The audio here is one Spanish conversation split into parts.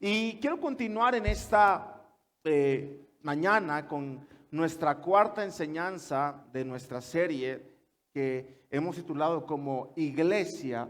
Y quiero continuar en esta mañana con nuestra cuarta enseñanza de nuestra serie que hemos titulado como Iglesia.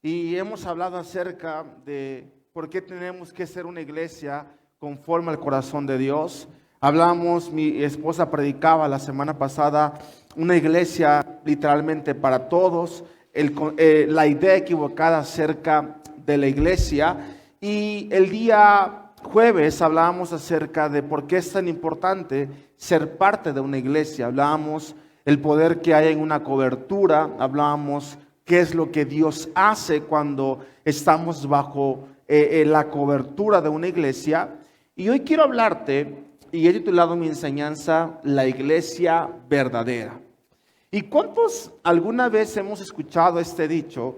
Y hemos hablado acerca de por qué tenemos que ser una iglesia conforme al corazón de Dios. Hablamos, mi esposa predicaba la semana pasada, una iglesia literalmente para todos, la idea equivocada acerca de la iglesia. Y el día jueves hablábamos acerca de por qué es tan importante ser parte de una iglesia. Hablábamos el poder que hay en una cobertura, hablábamos qué es lo que Dios hace cuando estamos bajo la cobertura de una iglesia. Y hoy quiero hablarte, y he titulado mi enseñanza, La Iglesia Verdadera. ¿Y cuántos alguna vez hemos escuchado este dicho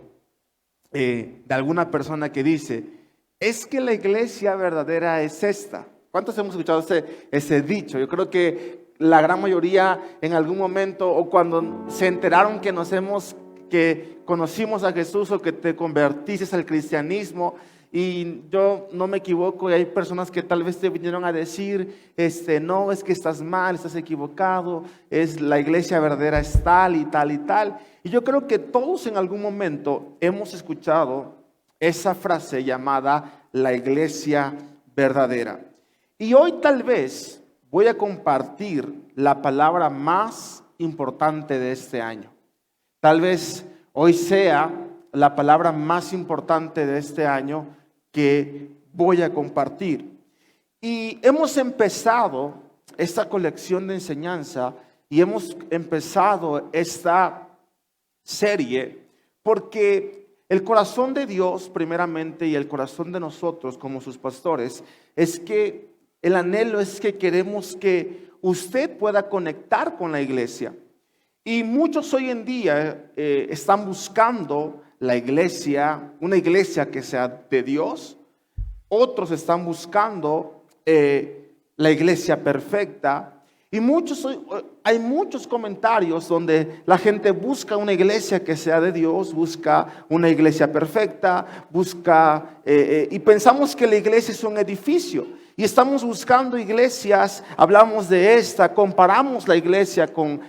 de alguna persona que dice, es que la iglesia verdadera es esta? ¿Cuántos hemos escuchado ese dicho? Yo creo que la gran mayoría en algún momento o cuando se enteraron que conocimos a Jesús o que te convertiste al cristianismo, y yo no me equivoco, y hay personas que tal vez te vinieron a decir, no, es que estás mal, estás equivocado, la iglesia verdadera es tal y tal y tal. Y yo creo que todos en algún momento hemos escuchado esa frase llamada la iglesia verdadera. Y hoy tal vez voy a compartir la palabra más importante de este año. Tal vez hoy sea la palabra más importante de este año que voy a compartir. Y hemos empezado esta colección de enseñanza y hemos empezado esta serie porque el corazón de Dios primeramente y el corazón de nosotros como sus pastores es que el anhelo es que queremos que usted pueda conectar con la iglesia. Y muchos hoy en día están buscando la iglesia, una iglesia que sea de Dios. Otros están buscando la iglesia perfecta. Y hay muchos comentarios donde la gente busca una iglesia que sea de Dios, busca una iglesia perfecta, y pensamos que la iglesia es un edificio. Y estamos buscando iglesias, hablamos de esta, comparamos la iglesia con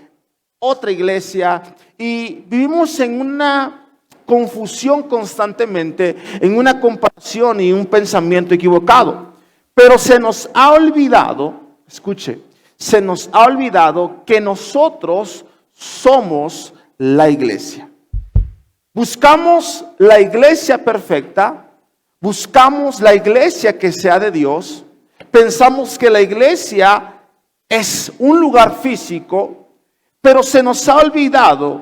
otra iglesia y vivimos en una confusión constantemente, en una comparación y un pensamiento equivocado. Pero se nos ha olvidado, escuche, se nos ha olvidado que nosotros somos la iglesia. Buscamos la iglesia perfecta, buscamos la iglesia que sea de Dios, pensamos que la iglesia es un lugar físico, pero se nos ha olvidado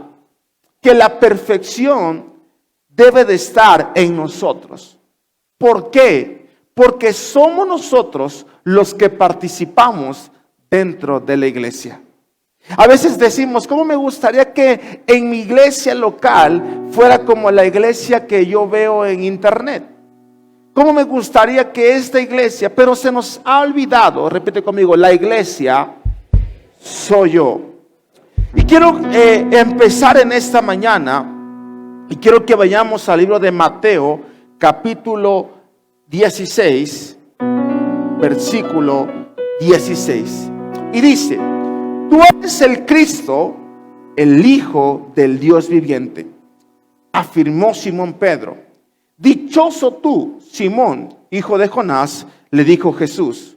que la perfección debe de estar en nosotros. ¿Por qué? Porque somos nosotros los que participamos dentro de la iglesia. A veces decimos, ¿cómo me gustaría que en mi iglesia local fuera como la iglesia que yo veo en internet? ¿Cómo me gustaría que esta iglesia? Pero se nos ha olvidado, repite conmigo, la iglesia soy yo. Y quiero empezar en esta mañana y quiero que vayamos al libro de Mateo, capítulo 16, versículo 16. Y dice, tú eres el Cristo, el Hijo del Dios viviente, afirmó Simón Pedro. Dichoso tú, Simón, hijo de Jonás, le dijo Jesús,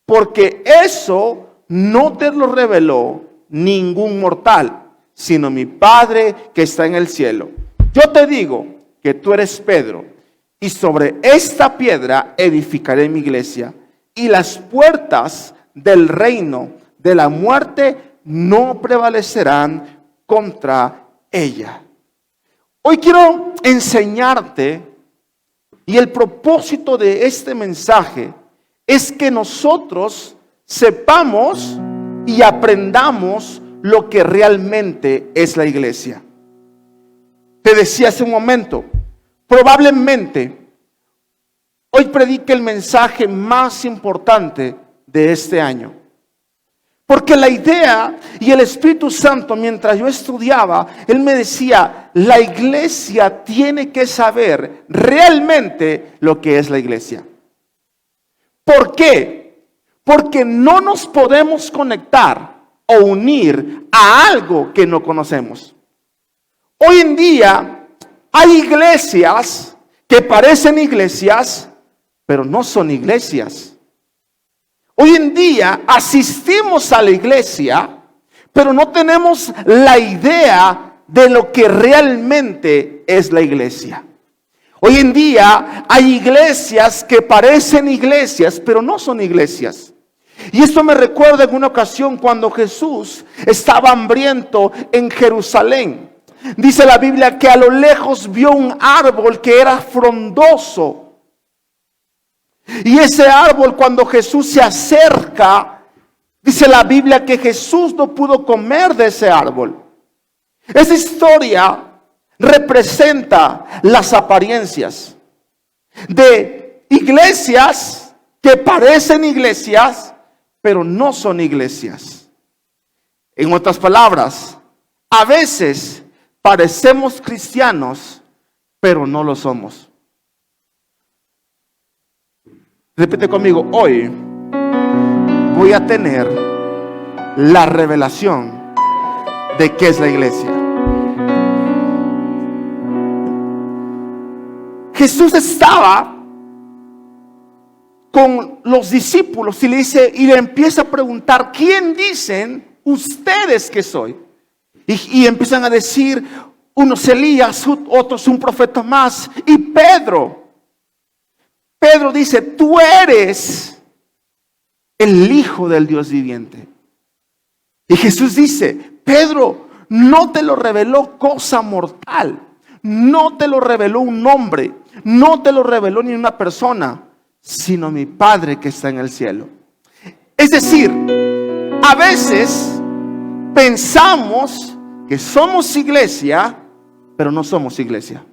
porque eso no te lo reveló ningún mortal, sino mi Padre que está en el cielo. Yo te digo que tú eres Pedro, y sobre esta piedra edificaré mi iglesia, y las puertas del reino de la muerte no prevalecerán contra ella. Hoy quiero enseñarte, y el propósito de este mensaje es que nosotros sepamos y aprendamos lo que realmente es la iglesia. Te decía hace un momento, probablemente hoy predique el mensaje más importante de este año. Porque la idea y el Espíritu Santo, mientras yo estudiaba, Él me decía, la iglesia tiene que saber realmente lo que es la iglesia. ¿Por qué? Porque no nos podemos conectar o unir a algo que no conocemos. Hoy en día hay iglesias que parecen iglesias, pero no son iglesias. Hoy en día asistimos a la iglesia, pero no tenemos la idea de lo que realmente es la iglesia. Hoy en día hay iglesias que parecen iglesias, pero no son iglesias. Y esto me recuerda en una ocasión cuando Jesús estaba hambriento en Jerusalén. Dice la Biblia que a lo lejos vio un árbol que era frondoso. Y ese árbol, cuando Jesús se acerca, dice la Biblia que Jesús no pudo comer de ese árbol. Esa historia representa las apariencias de iglesias que parecen iglesias, pero no son iglesias. En otras palabras, a veces parecemos cristianos, pero no lo somos. Repite conmigo, hoy voy a tener la revelación de qué es la iglesia. Jesús estaba con los discípulos y le empieza a preguntar, ¿quién dicen ustedes que soy? Y empiezan a decir, unos Elías, otros un profeta más. Y Pedro dice, tú eres el Hijo del Dios viviente. Y Jesús dice, Pedro, no te lo reveló cosa mortal, no te lo reveló un hombre, no te lo reveló ni una persona, sino mi Padre que está en el cielo. Es decir, a veces pensamos que somos iglesia, pero no somos iglesia.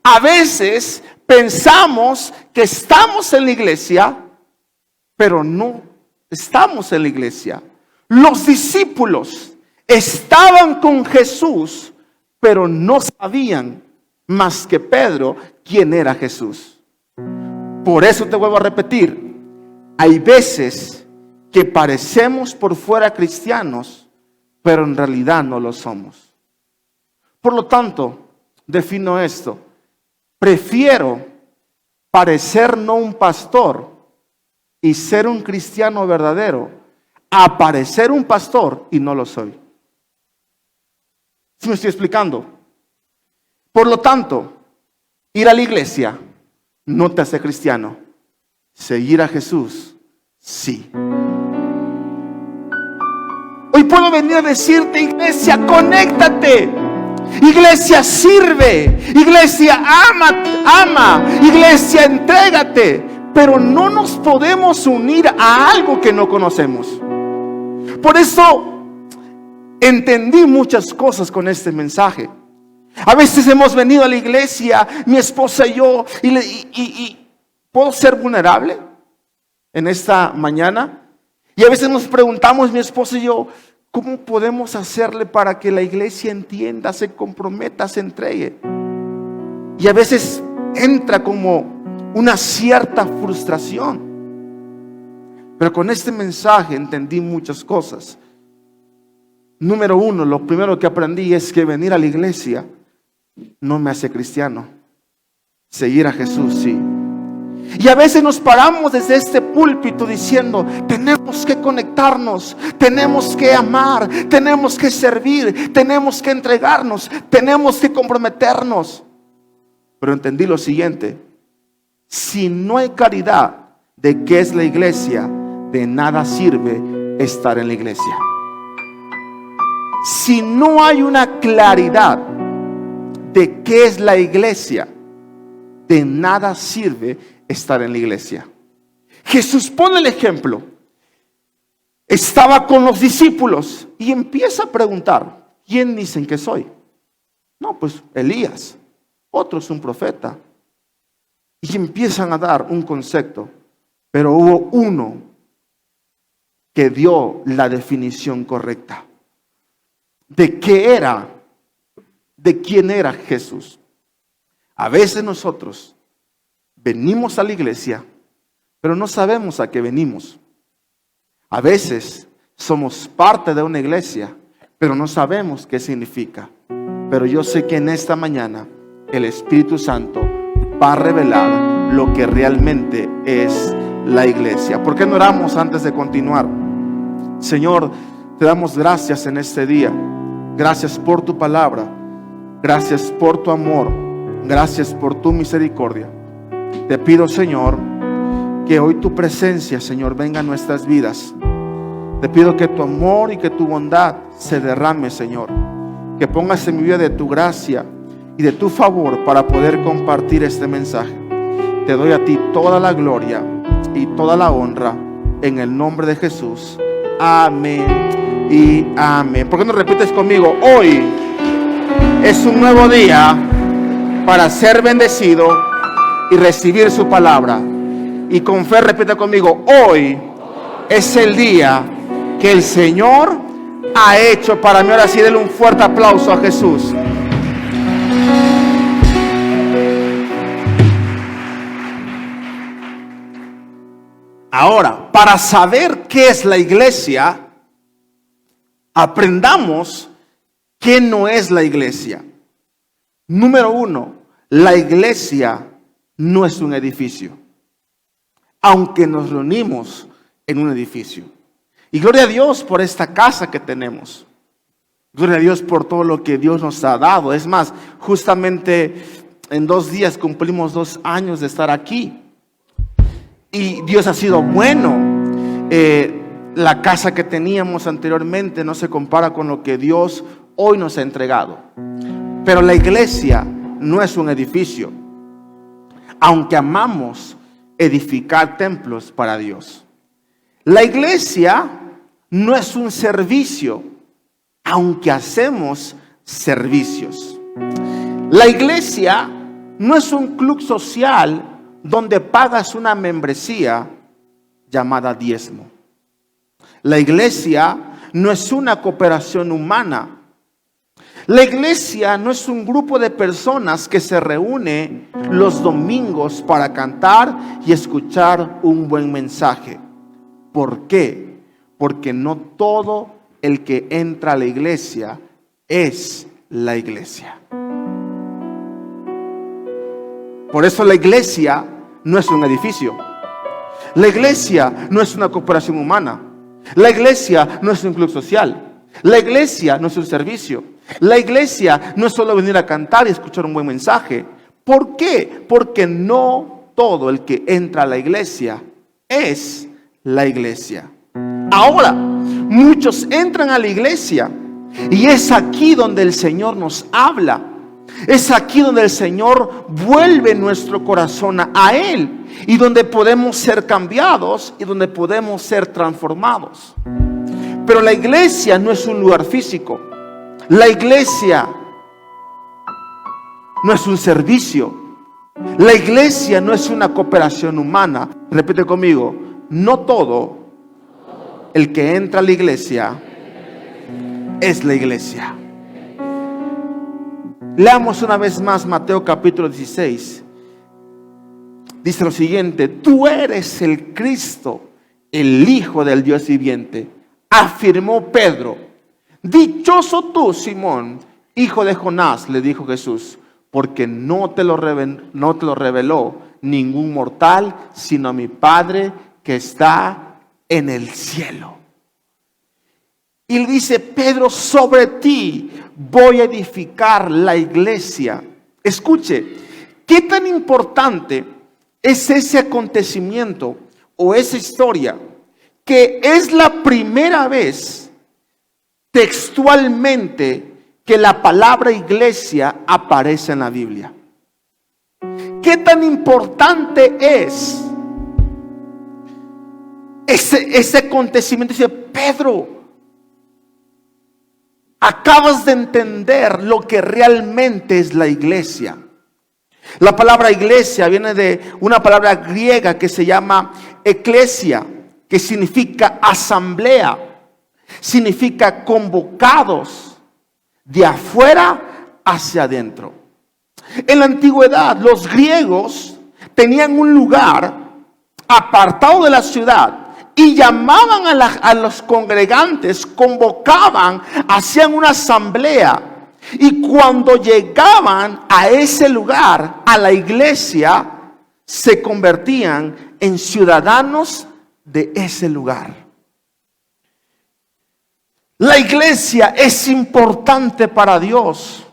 A veces pensamos que estamos en la iglesia, pero no estamos en la iglesia. Los discípulos estaban con Jesús, pero no sabían más que Pedro quién era Jesús. Por eso te vuelvo a repetir, hay veces que parecemos por fuera cristianos, pero en realidad no lo somos. Por lo tanto, defino esto. Prefiero parecer no un pastor y ser un cristiano verdadero a parecer un pastor y no lo soy. ¿Sí me estoy explicando? Por lo tanto, ir a la iglesia no te hace cristiano. Seguir a Jesús, sí. Hoy puedo venir a decirte, iglesia, conéctate. Iglesia, sirve. Iglesia, ama. Iglesia, entrégate. Pero no nos podemos unir a algo que no conocemos. Por eso entendí muchas cosas con este mensaje. A veces hemos venido a la iglesia, mi esposa y yo, y ¿puedo ser vulnerable en esta mañana? Y a veces nos preguntamos, mi esposa y yo, ¿cómo podemos hacerle para que la iglesia entienda, se comprometa, se entregue? Y a veces entra como una cierta frustración. Pero con este mensaje entendí muchas cosas. Número uno, lo primero que aprendí es que venir a la iglesia no me hace cristiano. Seguir a Jesús, sí. Y a veces nos paramos desde este púlpito diciendo, tenemos que conectarnos, tenemos que amar, tenemos que servir, tenemos que entregarnos, tenemos que comprometernos. Pero entendí lo siguiente: si no hay claridad de qué es la iglesia, de nada sirve estar en la iglesia. Si no hay una claridad de qué es la iglesia, de nada sirve estar en la iglesia. Jesús pone el ejemplo. Estaba con los discípulos y empieza a preguntar, ¿quién dicen que soy? No, pues Elías, otro es un profeta. Y empiezan a dar un concepto, pero hubo uno que dio la definición correcta de qué era, de quién era Jesús. A veces nosotros venimos a la iglesia, pero no sabemos a qué venimos. A veces somos parte de una iglesia, pero no sabemos qué significa. Pero yo sé que en esta mañana el Espíritu Santo va a revelar lo que realmente es la iglesia. ¿Por qué no oramos antes de continuar? Señor, te damos gracias en este día. Gracias por tu palabra. Gracias por tu amor. Gracias por tu misericordia. Te pido, Señor, que hoy tu presencia, Señor, venga a nuestras vidas. Te pido que tu amor y que tu bondad se derrame, Señor. Que pongas en mi vida de tu gracia y de tu favor para poder compartir este mensaje. Te doy a ti toda la gloria y toda la honra en el nombre de Jesús. Amén y amén. ¿Por qué no repites conmigo? Hoy es un nuevo día para ser bendecido y recibir su palabra. Y con fe repita conmigo: hoy es el día que el Señor ha hecho para mí. Ahora sí, denle un fuerte aplauso a Jesús. Ahora, para saber qué es la iglesia, aprendamos qué no es la iglesia. Número 1, la iglesia no es un edificio, aunque nos reunimos en un edificio. Y gloria a Dios por esta casa que tenemos. Gloria a Dios por todo lo que Dios nos ha dado. Es más, justamente en 2 días cumplimos 2 años de estar aquí. Y Dios ha sido bueno. La casa que teníamos anteriormente no se compara con lo que Dios hoy nos ha entregado. Pero la iglesia no es un edificio, aunque amamos edificar templos para Dios. La iglesia no es un servicio, aunque hacemos servicios. La iglesia no es un club social donde pagas una membresía llamada diezmo. La iglesia no es una cooperación humana. La iglesia no es un grupo de personas que se reúne los domingos para cantar y escuchar un buen mensaje. ¿Por qué? Porque no todo el que entra a la iglesia es la iglesia. Por eso la iglesia no es un edificio. La iglesia no es una corporación humana. La iglesia no es un club social. La iglesia no es un servicio. La iglesia no es solo venir a cantar y escuchar un buen mensaje. ¿Por qué? Porque no todo el que entra a la iglesia es la iglesia. Ahora, muchos entran a la iglesia y es aquí donde el Señor nos habla. Es aquí donde el Señor vuelve nuestro corazón a Él y donde podemos ser cambiados y donde podemos ser transformados. Pero la iglesia no es un lugar físico. La iglesia no es un servicio. La iglesia no es una cooperación humana. Repite conmigo: no todo el que entra a la iglesia es la iglesia. Leamos una vez más Mateo capítulo 16. Dice lo siguiente: tú eres el Cristo, el Hijo del Dios viviente, afirmó Pedro. Dichoso tú, Simón, hijo de Jonás, le dijo Jesús, porque no te lo reveló ningún mortal, sino mi Padre que está en el cielo. Y le dice: Pedro, sobre ti voy a edificar la iglesia. Escuche, ¿qué tan importante es ese acontecimiento o esa historia? Que es la primera vez textualmente que la palabra iglesia aparece en la Biblia. ¿Qué tan importante es ese acontecimiento? Dice: Pedro, acabas de entender lo que realmente es la iglesia. La palabra iglesia viene de una palabra griega que se llama eclesia, que significa asamblea, significa convocados de afuera hacia adentro. En la antigüedad, los griegos tenían un lugar apartado de la ciudad, y llamaban a los congregantes, convocaban, hacían una asamblea. Y cuando llegaban a ese lugar, a la iglesia, se convertían en ciudadanos de ese lugar. La iglesia es importante para Dios,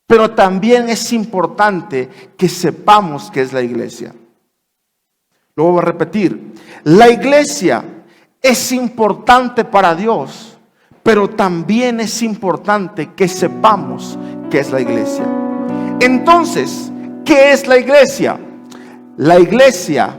pero también es importante que sepamos qué es la iglesia. Lo voy a repetir. La iglesia es importante para Dios, pero también es importante que sepamos qué es la iglesia. Entonces, ¿qué es la iglesia? La iglesia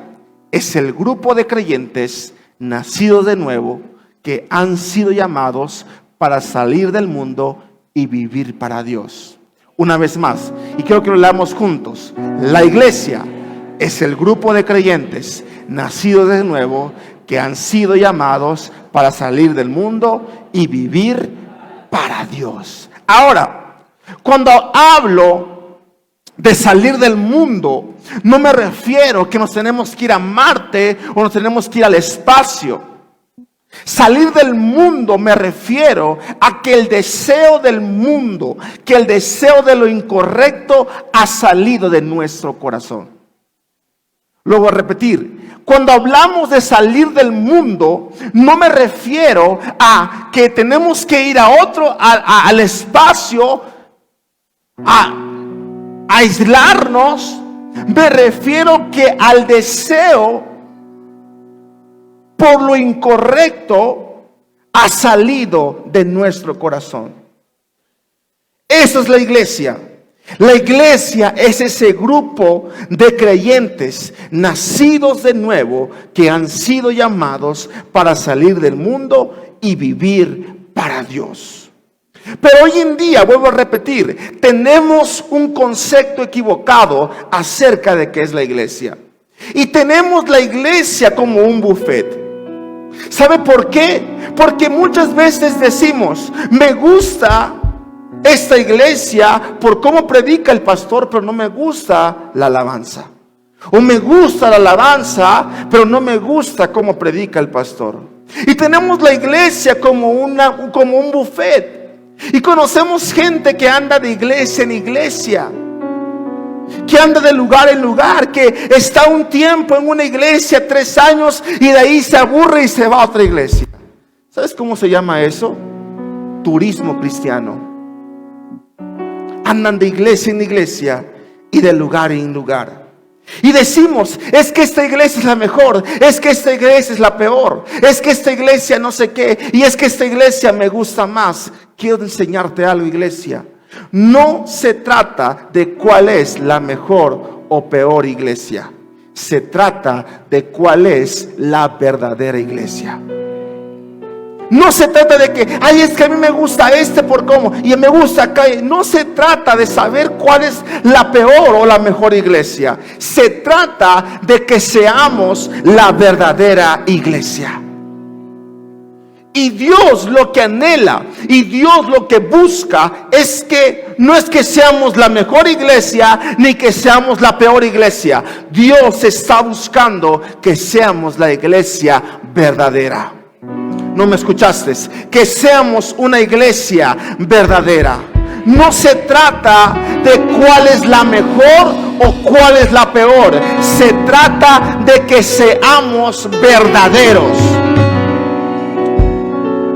es el grupo de creyentes nacidos de nuevo que han sido llamados para salir del mundo y vivir para Dios. Una vez más, y quiero que lo leamos juntos. La iglesia es el grupo de creyentes nacidos de nuevo que han sido llamados para salir del mundo y vivir para Dios. Ahora, cuando hablo de salir del mundo, no me refiero que nos tenemos que ir a Marte o nos tenemos que ir al espacio. Salir del mundo me refiero a que el deseo del mundo, que el deseo de lo incorrecto ha salido de nuestro corazón. Lo voy a repetir. Cuando hablamos de salir del mundo, no me refiero a que tenemos que ir al espacio, a aislarnos. Me refiero que al deseo por lo incorrecto ha salido de nuestro corazón. Eso es la iglesia. La iglesia es ese grupo de creyentes nacidos de nuevo que han sido llamados para salir del mundo y vivir para Dios. Pero hoy en día, vuelvo a repetir, tenemos un concepto equivocado acerca de qué es la iglesia. Y tenemos la iglesia como un buffet. ¿Sabe por qué? Porque muchas veces decimos, me gusta esta iglesia por cómo predica el pastor, pero no me gusta la alabanza. O me gusta la alabanza, pero no me gusta cómo predica el pastor. Y tenemos la iglesia como un buffet. Y conocemos gente que anda de iglesia en iglesia, que anda de lugar en lugar, que está un tiempo en una iglesia, 3 años, y de ahí se aburre y se va a otra iglesia. ¿Sabes cómo se llama eso? Turismo cristiano. Andan de iglesia en iglesia y de lugar en lugar. Y decimos, es que esta iglesia es la mejor, es que esta iglesia es la peor, es que esta iglesia no sé qué, y es que esta iglesia me gusta más. Quiero enseñarte algo, iglesia. No se trata de cuál es la mejor o peor iglesia. Se trata de cuál es la verdadera iglesia. No se trata de que, ay, es que a mí me gusta por cómo, y me gusta acá. No se trata de saber cuál es la peor o la mejor iglesia. Se trata de que seamos la verdadera iglesia. Y Dios lo que anhela y Dios lo que busca es que no es que seamos la mejor iglesia ni que seamos la peor iglesia. Dios está buscando que seamos la iglesia verdadera. ¿No me escuchaste? Que seamos una iglesia verdadera. No se trata de cuál es la mejor o cuál es la peor. Se trata de que seamos verdaderos.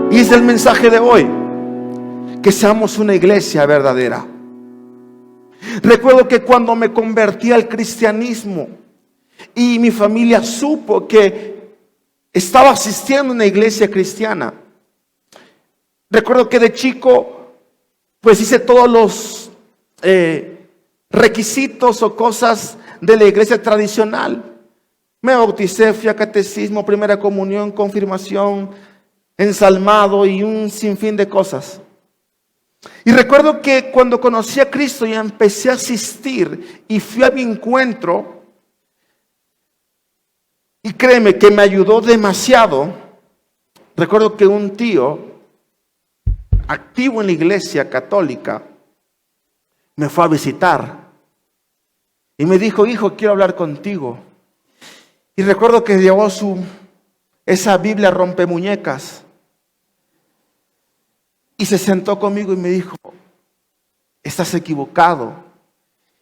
Y es el mensaje de hoy, que seamos una iglesia verdadera. Recuerdo que cuando me convertí al cristianismo y mi familia supo que estaba asistiendo a una iglesia cristiana, recuerdo que de chico pues hice todos los requisitos o cosas de la iglesia tradicional. Me bauticé, fui a catecismo, primera comunión, confirmación, ensalmado y un sinfín de cosas. Y recuerdo que cuando conocí a Cristo y empecé a asistir y fui a mi encuentro, y créeme que me ayudó demasiado. Recuerdo que un tío activo en la iglesia católica me fue a visitar y me dijo, hijo, quiero hablar contigo. Y recuerdo que llevó esa Biblia rompe muñecas y se sentó conmigo y me dijo: estás equivocado.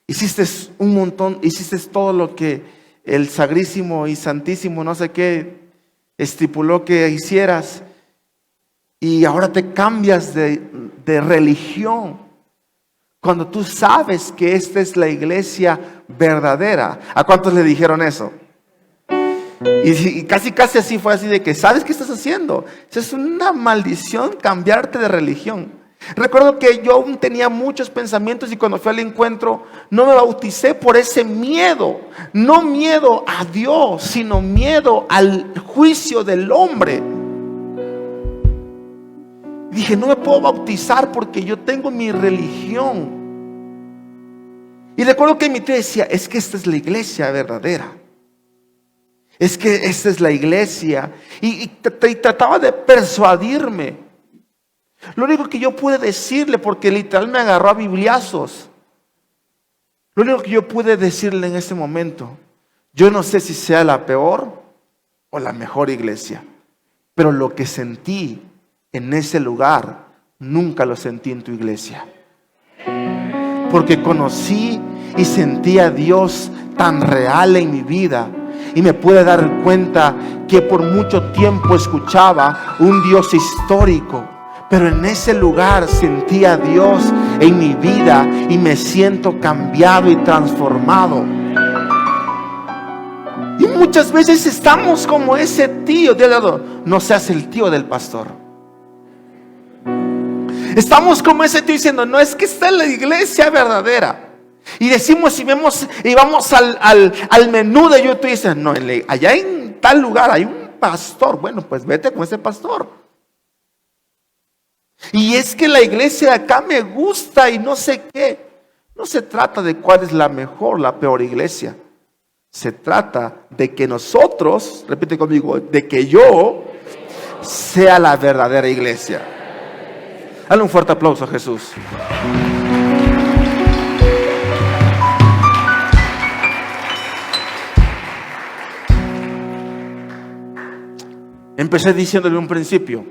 Hiciste un montón, hiciste todo lo que el Sagrísimo y Santísimo, no sé qué, estipuló que hicieras, y ahora te cambias de religión, cuando tú sabes que esta es la iglesia verdadera. ¿A cuántos le dijeron eso? Y casi así fue, así de que, ¿sabes qué estás haciendo? Es una maldición cambiarte de religión. Recuerdo que yo aún tenía muchos pensamientos, y cuando fui al encuentro no me bauticé por ese miedo. No miedo a Dios, sino miedo al juicio del hombre. Dije, no me puedo bautizar porque yo tengo mi religión. Y recuerdo que mi tía decía: es que esta es la iglesia verdadera. Es que esta es la iglesia. Y trataba de persuadirme. Lo único que yo pude decirle, porque literal me agarró a bibliazos, lo único que yo pude decirle en ese momento: yo no sé si sea la peor o la mejor iglesia, pero lo que sentí en ese lugar nunca lo sentí en tu iglesia, porque conocí y sentí a Dios tan real en mi vida. Y me pude dar cuenta que por mucho tiempo escuchaba un Dios histórico, pero en ese lugar sentí a Dios en mi vida y me siento cambiado y transformado. Y muchas veces estamos como ese tío, no seas el tío del pastor. Estamos como ese tío diciendo: no, es que está en la iglesia verdadera. Y decimos, y vemos, y vamos al menú de YouTube y dicen: no, allá en tal lugar hay un pastor. Bueno, pues vete con ese pastor. Y es que la iglesia de acá me gusta y no sé qué. No se trata de cuál es la mejor, la peor iglesia. Se trata de que nosotros, repite conmigo, de que yo sea la verdadera iglesia. Dale un fuerte aplauso a Jesús. Empecé diciéndole un principio: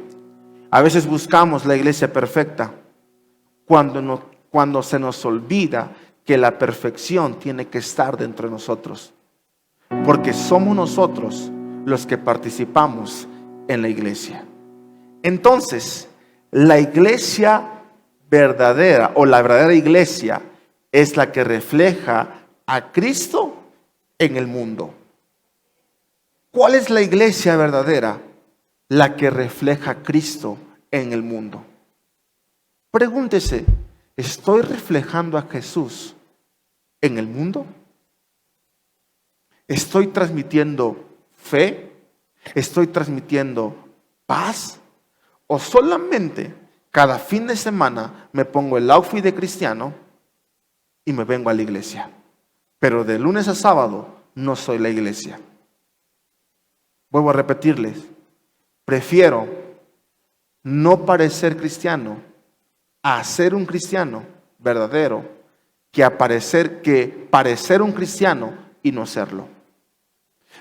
a veces buscamos la iglesia perfecta cuando se nos olvida que la perfección tiene que estar dentro de nosotros, porque somos nosotros los que participamos en la iglesia. Entonces, la iglesia verdadera, o la verdadera iglesia, es la que refleja a Cristo en el mundo. ¿Cuál es la iglesia verdadera? La que refleja a Cristo en el mundo. Pregúntese: ¿estoy reflejando a Jesús en el mundo? ¿Estoy transmitiendo fe? ¿Estoy transmitiendo paz? ¿O solamente cada fin de semana me pongo el outfit de cristiano y me vengo a la iglesia, pero de lunes a sábado no soy la iglesia? Vuelvo a repetirles: prefiero no parecer cristiano a ser un cristiano verdadero que parecer un cristiano y no serlo.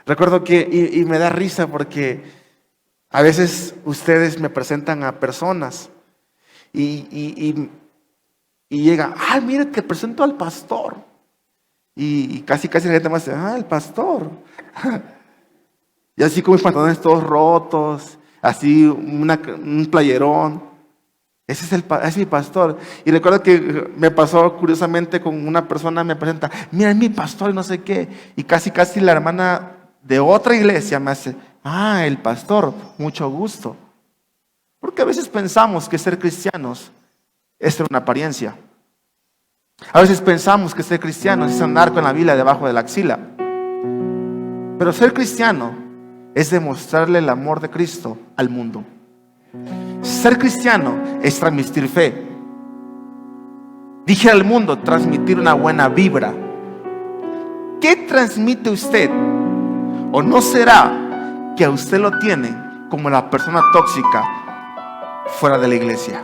Recuerdo que, y me da risa porque a veces ustedes me presentan a personas y llega: mire, te presento al pastor. Y casi la gente me dice: el pastor. Y así con mis pantalones todos rotos, así un playerón. Ese es mi pastor. Y recuerdo que me pasó curiosamente con una persona, me presenta: mira, es mi pastor y no sé qué. Y casi la hermana de otra iglesia me hace: el pastor, mucho gusto. Porque a veces pensamos que ser cristianos es ser una apariencia. A veces pensamos que ser cristianos es andar con la Biblia debajo de la axila. Pero ser cristiano es demostrarle el amor de Cristo al mundo. Ser cristiano es transmitir fe. Dije al mundo, transmitir una buena vibra. ¿Qué transmite usted? ¿O no será que a usted lo tienen como la persona tóxica fuera de la iglesia?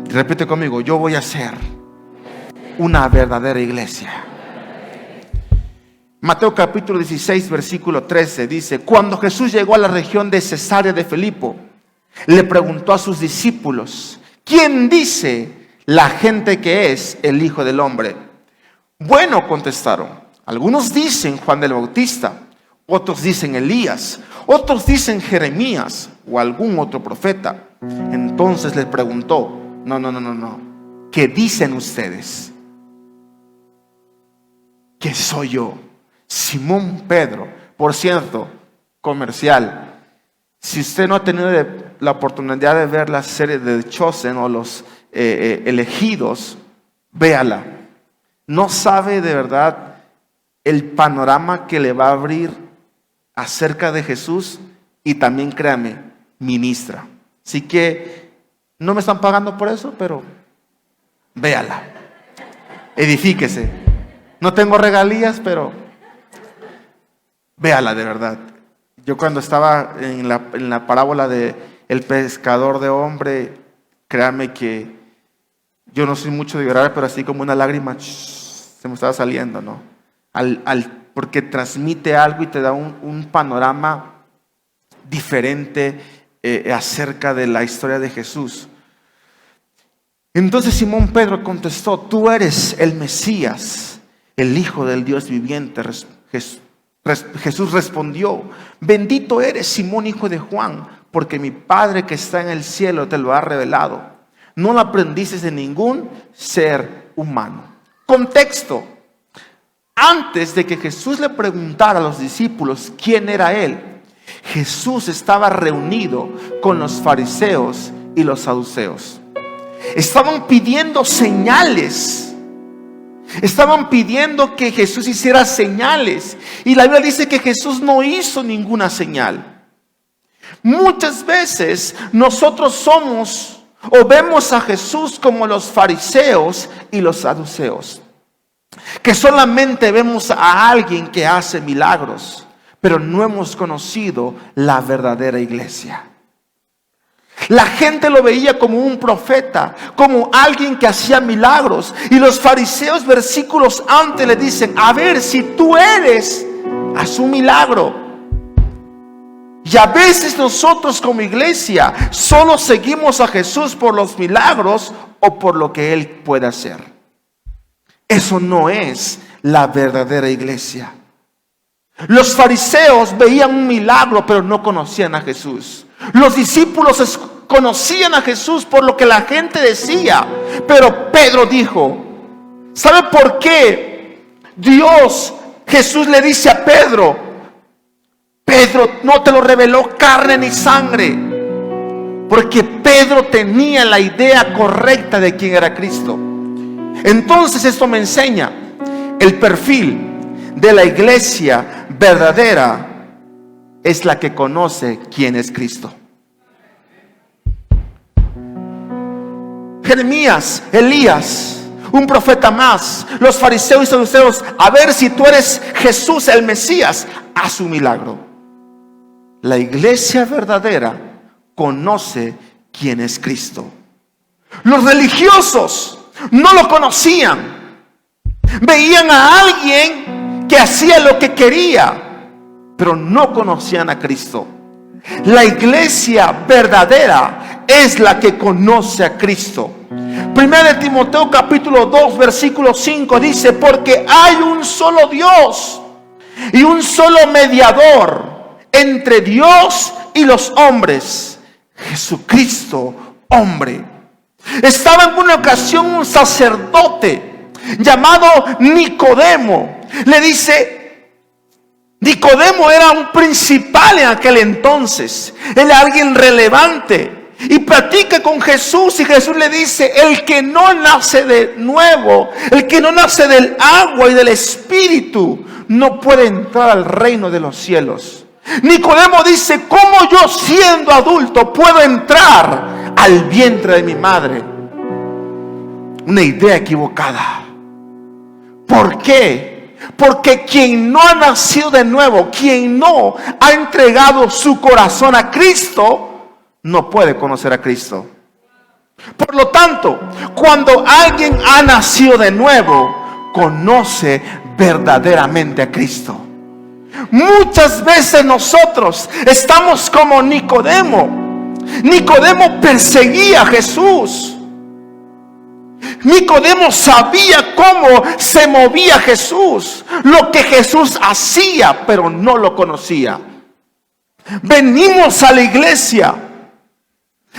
Repite conmigo: yo voy a ser una verdadera iglesia. Mateo capítulo 16, versículo 13 dice: cuando Jesús llegó a la región de Cesarea de Filipo, le preguntó a sus discípulos: ¿quién dice la gente que es el Hijo del Hombre? Bueno, contestaron, algunos dicen Juan el Bautista, otros dicen Elías, otros dicen Jeremías o algún otro profeta. Entonces les preguntó: no, ¿qué dicen ustedes? ¿Qué soy yo? Simón Pedro. Por cierto, comercial, si usted no ha tenido la oportunidad de ver la serie de The Chosen o los elegidos, véala. No sabe de verdad el panorama que le va a abrir acerca de Jesús, y también, créame, ministra. Así que no me están pagando por eso, pero véala, edifíquese. No tengo regalías, pero véala de verdad. Yo cuando estaba en la parábola de el pescador de hombre, créanme que yo no soy mucho de llorar, pero así como una lágrima se me estaba saliendo, ¿no? Porque transmite algo y te da un panorama diferente acerca de la historia de Jesús. Entonces Simón Pedro contestó: tú eres el Mesías, el Hijo del Dios viviente. Jesús respondió: bendito eres, Simón, hijo de Juan, porque mi Padre que está en el cielo te lo ha revelado. No lo aprendiste de ningún ser humano. Contexto: antes de que Jesús le preguntara a los discípulos quién era él, Jesús estaba reunido con los fariseos y los saduceos. Estaban pidiendo señales. Estaban pidiendo que Jesús hiciera señales. Y la Biblia dice que Jesús no hizo ninguna señal. Muchas veces nosotros somos o vemos a Jesús como los fariseos y los saduceos, que solamente vemos a alguien que hace milagros, pero no hemos conocido la verdadera iglesia. La gente lo veía como un profeta, como alguien que hacía milagros. Y los fariseos, versículos antes, le dicen: a ver, si tú eres, haz un milagro. Y a veces nosotros como iglesia solo seguimos a Jesús por los milagros o por lo que Él puede hacer. Eso no es la verdadera iglesia. Los fariseos veían un milagro, pero no conocían a Jesús. Los discípulos conocían a Jesús por lo que la gente decía. Pero Pedro dijo: ¿sabe por qué Jesús le dice a Pedro: Pedro, no te lo reveló carne ni sangre? Porque Pedro tenía la idea correcta de quién era Cristo. Entonces esto me enseña el perfil de la iglesia verdadera. Es la que conoce quién es Cristo. Jeremías, Elías, un profeta más, los fariseos y saduceos: a ver, si tú eres Jesús el Mesías, haz un milagro. La iglesia verdadera conoce quién es Cristo. Los religiosos no lo conocían. Veían a alguien que hacía lo que quería, pero no conocían a Cristo. La iglesia verdadera es la que conoce a Cristo. Primera de Timoteo capítulo 2 versículo 5 dice: porque hay un solo Dios y un solo mediador entre Dios y los hombres, Jesucristo hombre. Estaba en una ocasión un sacerdote llamado Nicodemo. Le dice, Nicodemo era un principal en aquel entonces. Él era alguien relevante. Y platica con Jesús, y Jesús le dice: el que no nace de nuevo, el que no nace del agua y del espíritu, no puede entrar al reino de los cielos. Nicodemo dice: ¿cómo yo, siendo adulto, puedo entrar al vientre de mi madre? Una idea equivocada. ¿Por qué? Porque quien no ha nacido de nuevo, quien no ha entregado su corazón a Cristo, no puede conocer a Cristo. Por lo tanto, cuando alguien ha nacido de nuevo, conoce verdaderamente a Cristo. Muchas veces nosotros estamos como Nicodemo. Nicodemo perseguía a Jesús. Nicodemo sabía cómo se movía Jesús, lo que Jesús hacía, pero no lo conocía. Venimos a la iglesia,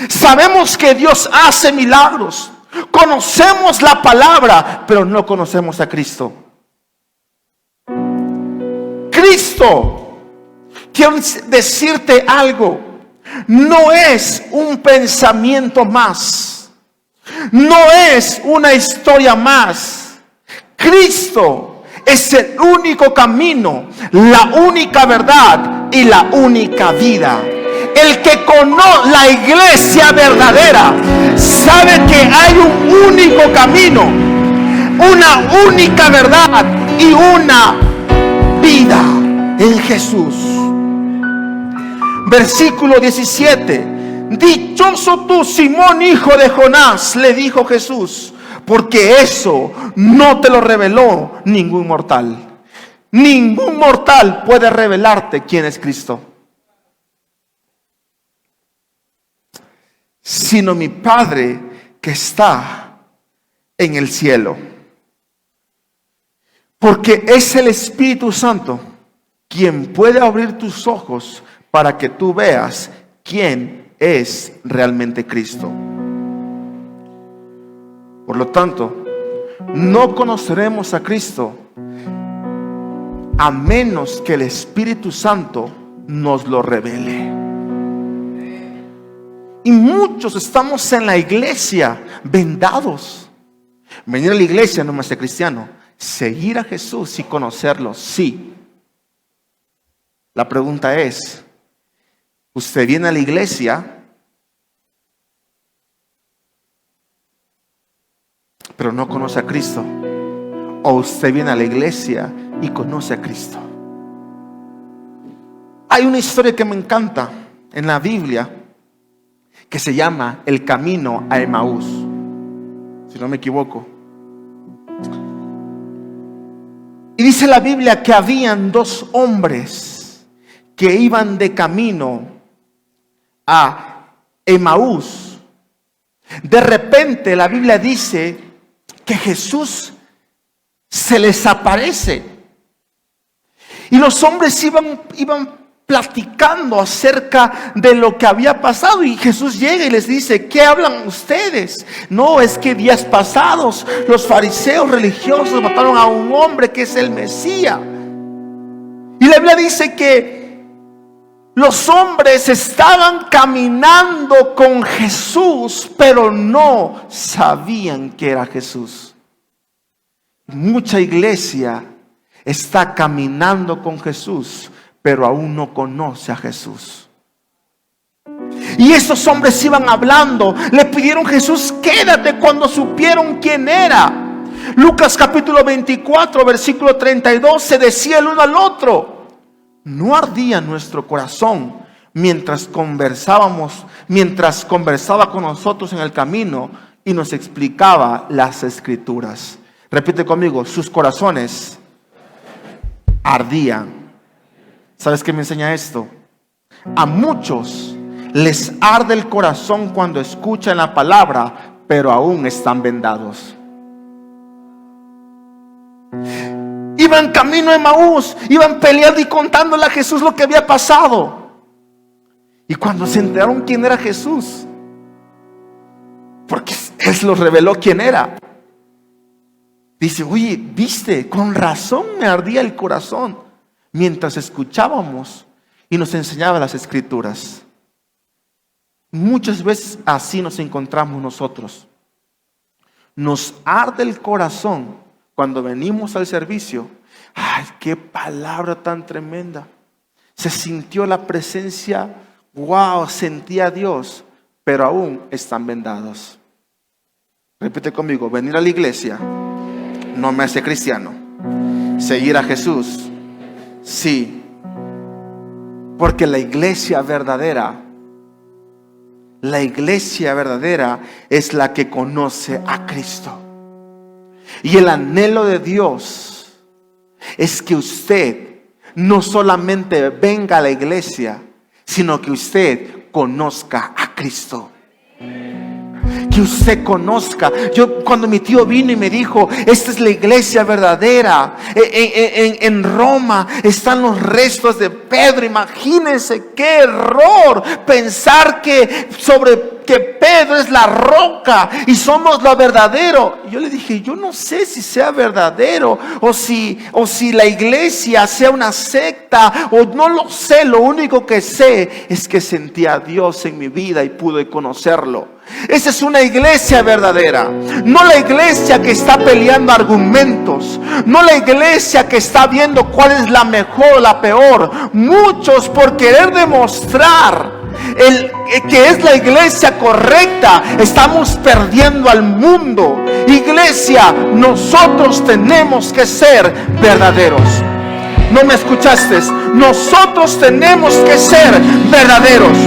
sabemos que Dios hace milagros, conocemos la palabra, pero no conocemos a Cristo. Cristo, quiero decirte algo, no es un pensamiento más, no es una historia más. Cristo es el único camino, la única verdad y la única vida. El que conoce la iglesia verdadera sabe que hay un único camino, una única verdad y una vida en Jesús. Versículo 17. Dichoso tú, Simón, hijo de Jonás, le dijo Jesús, porque eso no te lo reveló ningún mortal. Ningún mortal puede revelarte quién es Cristo, sino mi Padre que está en el cielo. Porque es el Espíritu Santo quien puede abrir tus ojos para que tú veas quién es realmente Cristo. Por lo tanto, no conoceremos a Cristo a menos que el Espíritu Santo nos lo revele. Y muchos estamos en la iglesia vendados. Venir a la iglesia no me hace cristiano. Seguir a Jesús y conocerlo, sí. La pregunta es, ¿usted viene a la iglesia, pero no conoce a Cristo? ¿O usted viene a la iglesia y conoce a Cristo? Hay una historia que me encanta en la Biblia que se llama el camino a Emaús, si no me equivoco. Y dice la Biblia que habían dos hombres que iban de camino a Emaús. De repente la Biblia dice que Jesús se les aparece. Y los hombres iban platicando acerca de lo que había pasado. Y Jesús llega y les dice, ¿qué hablan ustedes? No, es que días pasados los fariseos religiosos mataron a un hombre que es el Mesías. Y la Biblia dice que los hombres estaban caminando con Jesús, pero no sabían que era Jesús. Mucha iglesia está caminando con Jesús, pero aún no conoce a Jesús. Y estos hombres iban hablando, le pidieron a Jesús, quédate, cuando supieron quién era. Lucas capítulo 24, versículo 32, se decía el uno al otro, ¿no ardía nuestro corazón mientras conversaba con nosotros en el camino y nos explicaba las escrituras? Repite conmigo, sus corazones ardían. ¿Sabes qué me enseña esto? A muchos les arde el corazón cuando escuchan la palabra, pero aún están vendados. Iban camino a Emaús, iban peleando y contándole a Jesús lo que había pasado. Y cuando se enteraron quién era Jesús, porque Él los reveló quién era, dice, oye, viste, con razón me ardía el corazón mientras escuchábamos y nos enseñaba las escrituras. Muchas veces así nos encontramos nosotros. Nos arde el corazón cuando venimos al servicio. Ay, qué palabra tan tremenda. Se sintió la presencia, wow, sentía a Dios, pero aún están vendados. Repite conmigo, venir a la iglesia no me hace cristiano. Seguir a Jesús, sí, porque la iglesia verdadera es la que conoce a Cristo. Y el anhelo de Dios es que usted no solamente venga a la iglesia, sino que usted conozca a Cristo. Que usted conozca. Yo, cuando mi tío vino y me dijo, esta es la iglesia verdadera, en Roma están los restos de Pedro. Imagínense qué error pensar que Pedro es la roca y somos lo verdadero. Y yo le dije, yo no sé si sea verdadero o si la iglesia sea una secta, o no lo sé. Lo único que sé es que sentí a Dios en mi vida y pude conocerlo. Esa es una iglesia verdadera, no la iglesia que está peleando argumentos, no la iglesia que está viendo cuál es la mejor o la peor. Muchos, por querer demostrar que es la iglesia correcta, estamos perdiendo al mundo. Iglesia, nosotros tenemos que ser verdaderos. ¿No me escuchaste? Nosotros tenemos que ser verdaderos.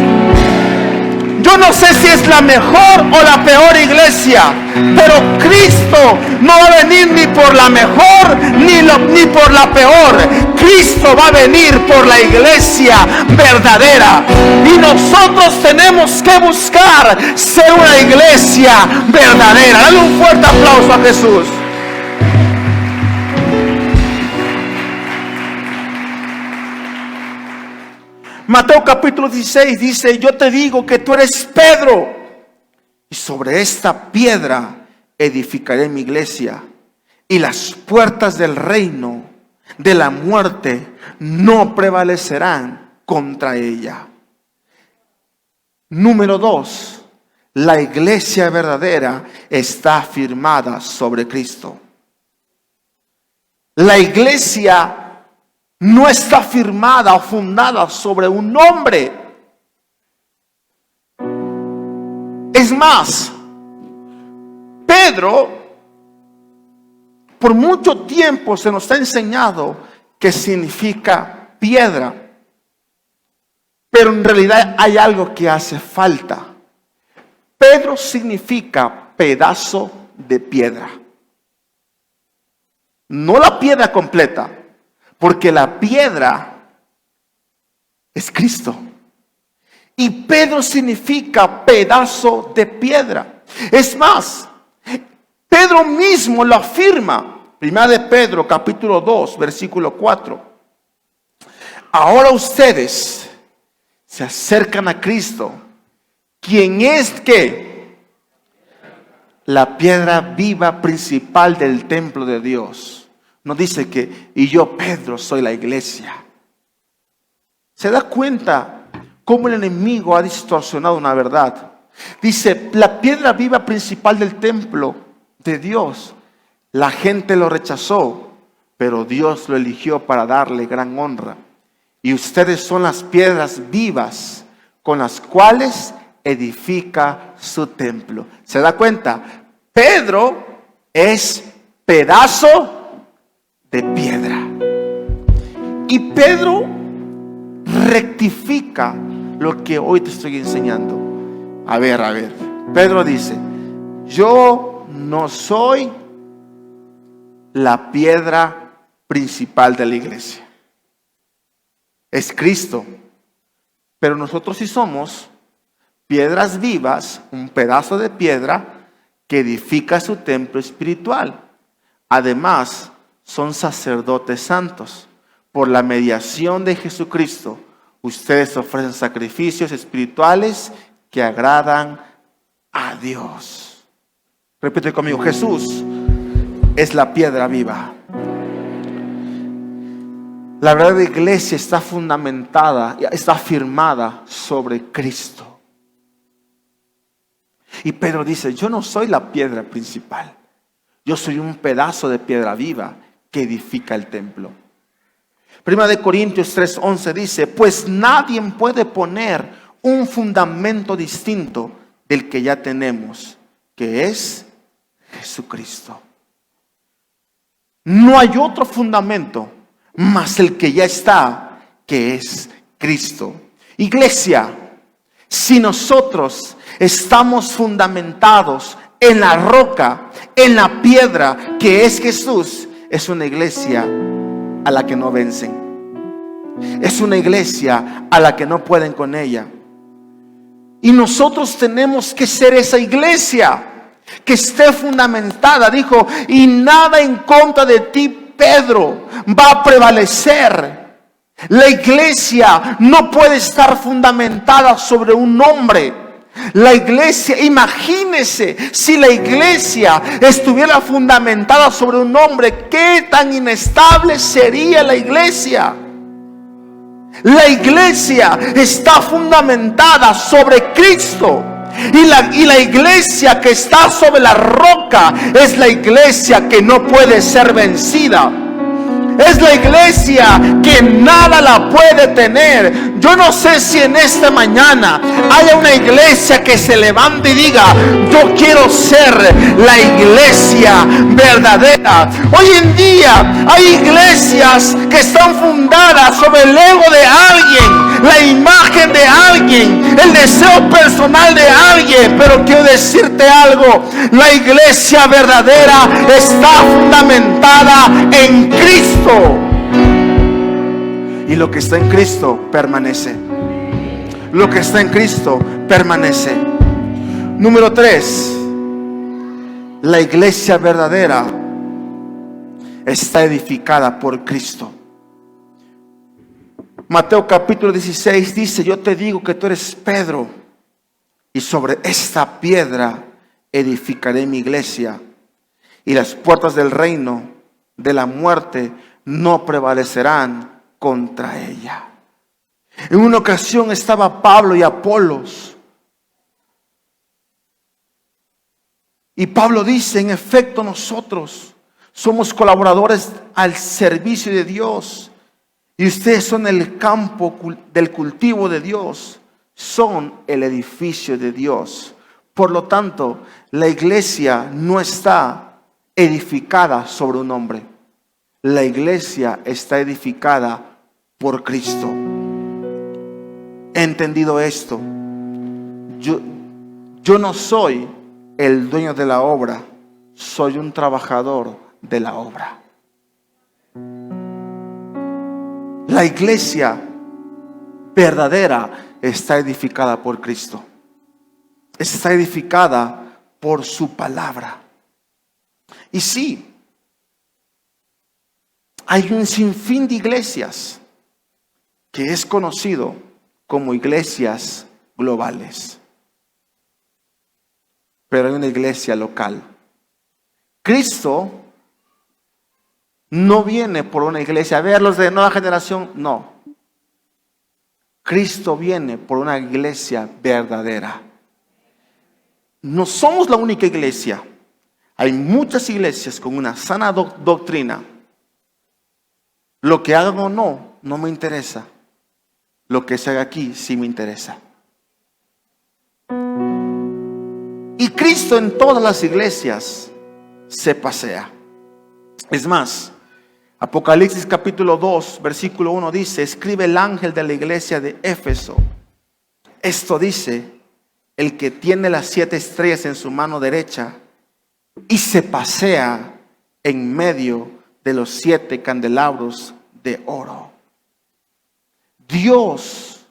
Yo no sé si es la mejor o la peor iglesia, pero Cristo no va a venir ni por la mejor ni por la peor. Cristo va a venir por la iglesia verdadera. Y nosotros tenemos que buscar ser una iglesia verdadera. Dale un fuerte aplauso a Jesús. Mateo capítulo 16 dice, yo te digo que tú eres Pedro, y sobre esta piedra edificaré mi iglesia, y las puertas del reino de la muerte no prevalecerán contra ella. Número 2, la iglesia verdadera está firmada sobre Cristo. La iglesia no está firmada o fundada sobre un hombre. Es más, Pedro, por mucho tiempo se nos ha enseñado que significa piedra, pero en realidad hay algo que hace falta. Pedro significa pedazo de piedra, no la piedra completa. Porque la piedra es Cristo. Y Pedro significa pedazo de piedra. Es más, Pedro mismo lo afirma. Primera de Pedro, capítulo 2, versículo 4. Ahora ustedes se acercan a Cristo, quien es ¿qué? La piedra viva principal del templo de Dios. No dice que, y yo, Pedro, soy la iglesia. ¿Se da cuenta cómo el enemigo ha distorsionado una verdad? Dice, la piedra viva principal del templo de Dios. La gente lo rechazó, pero Dios lo eligió para darle gran honra. Y ustedes son las piedras vivas con las cuales edifica su templo. ¿Se da cuenta? Pedro es pedazo de piedra. Y Pedro rectifica lo que hoy te estoy enseñando. A ver. Pedro dice, yo no soy la piedra principal de la iglesia. Es Cristo. Pero nosotros sí somos piedras vivas, un pedazo de piedra que edifica su templo espiritual. Además, son sacerdotes santos. Por la mediación de Jesucristo, ustedes ofrecen sacrificios espirituales que agradan a Dios. Repite conmigo, Jesús es la piedra viva. La verdadera iglesia está fundamentada, está firmada sobre Cristo. Y Pedro dice, yo no soy la piedra principal. Yo soy un pedazo de piedra viva que edifica el templo. Primera de Corintios 3:11 dice, pues nadie puede poner un fundamento distinto del que ya tenemos, que es Jesucristo. No hay otro fundamento más el que ya está, que es Cristo. Iglesia, si nosotros estamos fundamentados en la roca, en la piedra que es Jesús, es una iglesia a la que no vencen. Es una iglesia a la que no pueden con ella. Y nosotros tenemos que ser esa iglesia que esté fundamentada. Dijo, y nada en contra de ti, Pedro, va a prevalecer. La iglesia no puede estar fundamentada sobre un hombre. La iglesia, imagínese si la iglesia estuviera fundamentada sobre un hombre, ¿qué tan inestable sería la iglesia? La iglesia está fundamentada sobre Cristo. Y la iglesia que está sobre la roca es la iglesia que no puede ser vencida. Es la iglesia que nada la puede tener. Yo no sé si en esta mañana haya una iglesia que se levante y diga, yo quiero ser la iglesia verdadera. Hoy en día hay iglesias que están fundadas sobre el ego de alguien, la imagen de alguien, el deseo personal de alguien. Pero quiero decirte algo, la iglesia verdadera está fundamentada en Cristo. Y lo que está en Cristo permanece. Lo que está en Cristo permanece. Número 3. La iglesia verdadera está edificada por Cristo. Mateo capítulo 16 dice, yo te digo que tú eres Pedro, y sobre esta piedra edificaré mi iglesia, y las puertas del reino de la muerte no prevalecerán contra ella. En una ocasión estaba Pablo y Apolos, y Pablo dice, en efecto nosotros somos colaboradores al servicio de Dios, y ustedes son el campo del cultivo de Dios, son el edificio de Dios. Por lo tanto, la iglesia no está edificada sobre un hombre. La iglesia está edificada por Cristo. He entendido esto. Yo no soy el dueño de la obra, soy un trabajador de la obra. La iglesia verdadera está edificada por Cristo. Está edificada por su palabra. Y sí, hay un sinfín de iglesias que es conocido como iglesias globales. Pero hay una iglesia local. Cristo no viene por una iglesia. A ver, los de nueva generación, no. Cristo viene por una iglesia verdadera. No somos la única iglesia. Hay muchas iglesias con una sana doctrina. Lo que hagan o no, no me interesa. Lo que se haga aquí sí me interesa. Y Cristo en todas las iglesias se pasea. Es más, Apocalipsis capítulo 2, versículo 1 dice, escribe el ángel de la iglesia de Éfeso. Esto dice, el que tiene las 7 estrellas en su mano derecha y se pasea en medio de los 7 candelabros de oro. Dios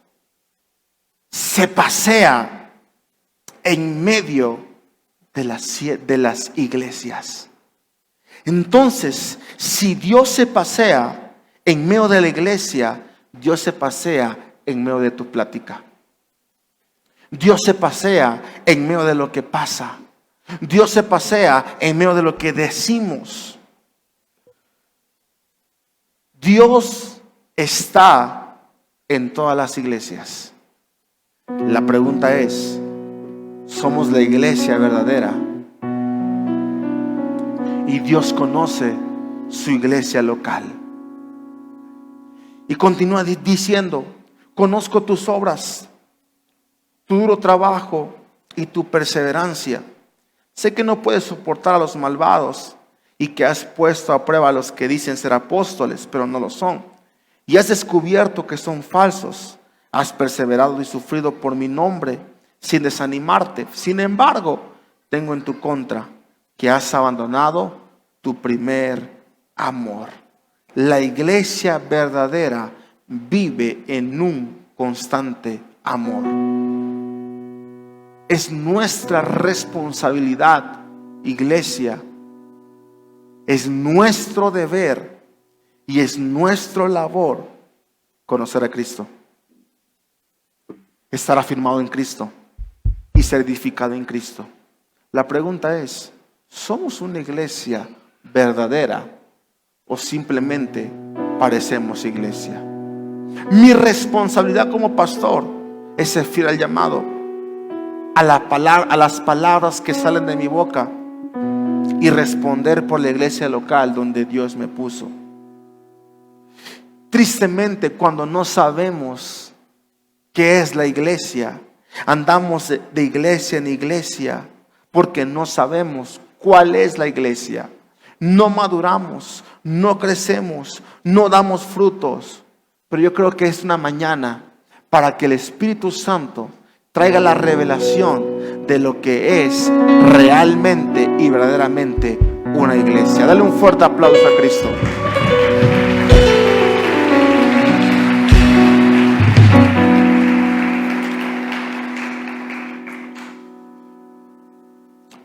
se pasea en medio de las iglesias. Entonces, si Dios se pasea en medio de la iglesia, Dios se pasea en medio de tu plática. Dios se pasea en medio de lo que pasa. Dios se pasea en medio de lo que decimos. Dios está en todas las iglesias. La pregunta es, ¿somos la iglesia verdadera? Y Dios conoce su iglesia local. Y continúa diciendo, conozco tus obras, tu duro trabajo y tu perseverancia. Sé que no puedes soportar a los malvados y que has puesto a prueba a los que dicen ser apóstoles, pero no lo son. Y has descubierto que son falsos. Has perseverado y sufrido por mi nombre sin desanimarte. Sin embargo, tengo en tu contra que has abandonado tu primer amor. la iglesia verdadera vive en un constante amor. Es nuestra responsabilidad, iglesia. Es nuestro deber y es nuestra labor conocer a Cristo, estar afirmado en Cristo y ser edificado en Cristo. La pregunta es, ¿somos una iglesia verdadera o simplemente parecemos iglesia? Mi responsabilidad como pastor es ser fiel al llamado, a las palabras que salen de mi boca y responder por la iglesia local donde Dios me puso. Tristemente, cuando no sabemos qué es la iglesia, andamos de iglesia en iglesia porque no sabemos cuál es la iglesia. No maduramos, no crecemos, no damos frutos. Pero yo creo que es una mañana para que el Espíritu Santo traiga la revelación de lo que es realmente y verdaderamente una iglesia. Dale un fuerte aplauso a Cristo.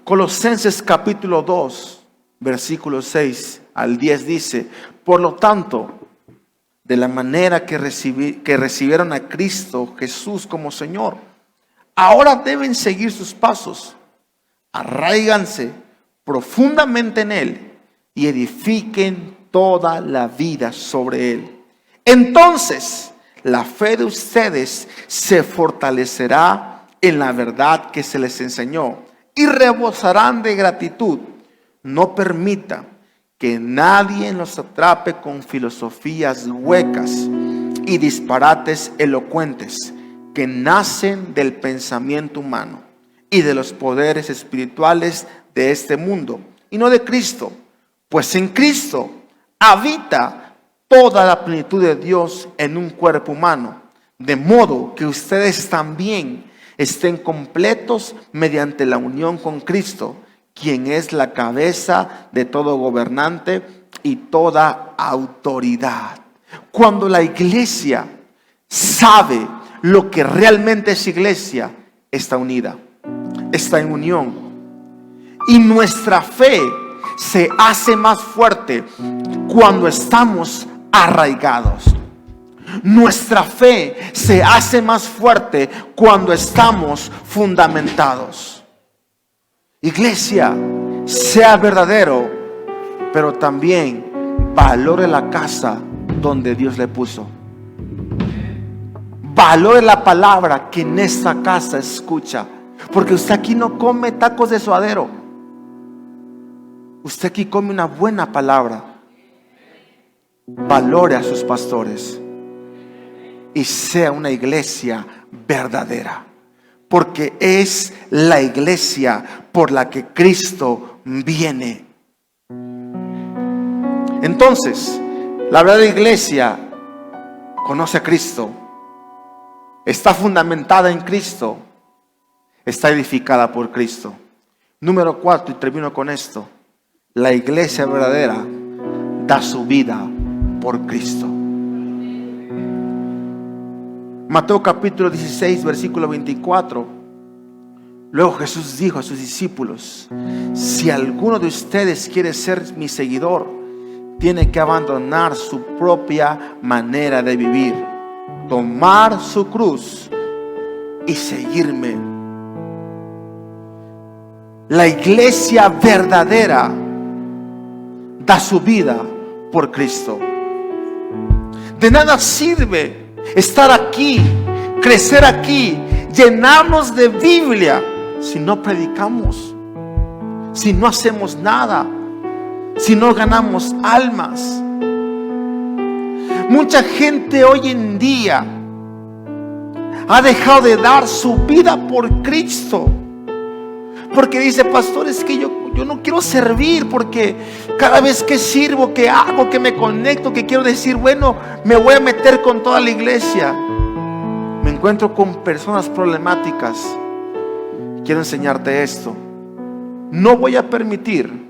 Colosenses capítulo 2, versículos 6 al 10 dice: por lo tanto, de la manera que recibieron a Cristo Jesús como Señor, ahora deben seguir sus pasos. Arráiganse profundamente en Él y edifiquen toda la vida sobre Él. Entonces, la fe de ustedes se fortalecerá en la verdad que se les enseñó y rebosarán de gratitud. No permita que nadie los atrape con filosofías huecas y disparates elocuentes que nacen del pensamiento humano y de los poderes espirituales de este mundo y no de Cristo, pues en Cristo habita toda la plenitud de Dios en un cuerpo humano, de modo que ustedes también estén completos mediante la unión con Cristo, quien es la cabeza de todo gobernante y toda autoridad. Cuando la iglesia sabe lo que realmente es iglesia, está unida, está en unión. Y nuestra fe se hace más fuerte cuando estamos arraigados. Nuestra fe se hace más fuerte cuando estamos fundamentados. Iglesia, sea verdadero, pero también valore la casa donde Dios le puso. Valore la palabra que en esta casa escucha. Porque usted aquí no come tacos de suadero. Usted aquí come una buena palabra. Valore a sus pastores y sea una iglesia verdadera, porque es la iglesia por la que Cristo viene. Entonces, la verdadera iglesia conoce a Cristo, está fundamentada en Cristo, está edificada por Cristo. Número 4, y termino con esto: la iglesia verdadera da su vida por Cristo. Mateo capítulo 16, versículo 24. Luego Jesús dijo a sus discípulos: si alguno de ustedes quiere ser mi seguidor, tiene que abandonar su propia manera de vivir, tomar su cruz y seguirme. La iglesia verdadera da su vida por Cristo. De nada sirve estar aquí, crecer aquí, llenarnos de Biblia si no predicamos, si no hacemos nada, si no ganamos almas. Mucha gente hoy en día ha dejado de dar su vida por Cristo, porque dice: pastor, es que yo no quiero servir, porque cada vez que sirvo, que hago, que me conecto, que quiero decir, bueno, me voy a meter con toda la iglesia, me encuentro con personas problemáticas. Quiero enseñarte esto: no voy a permitir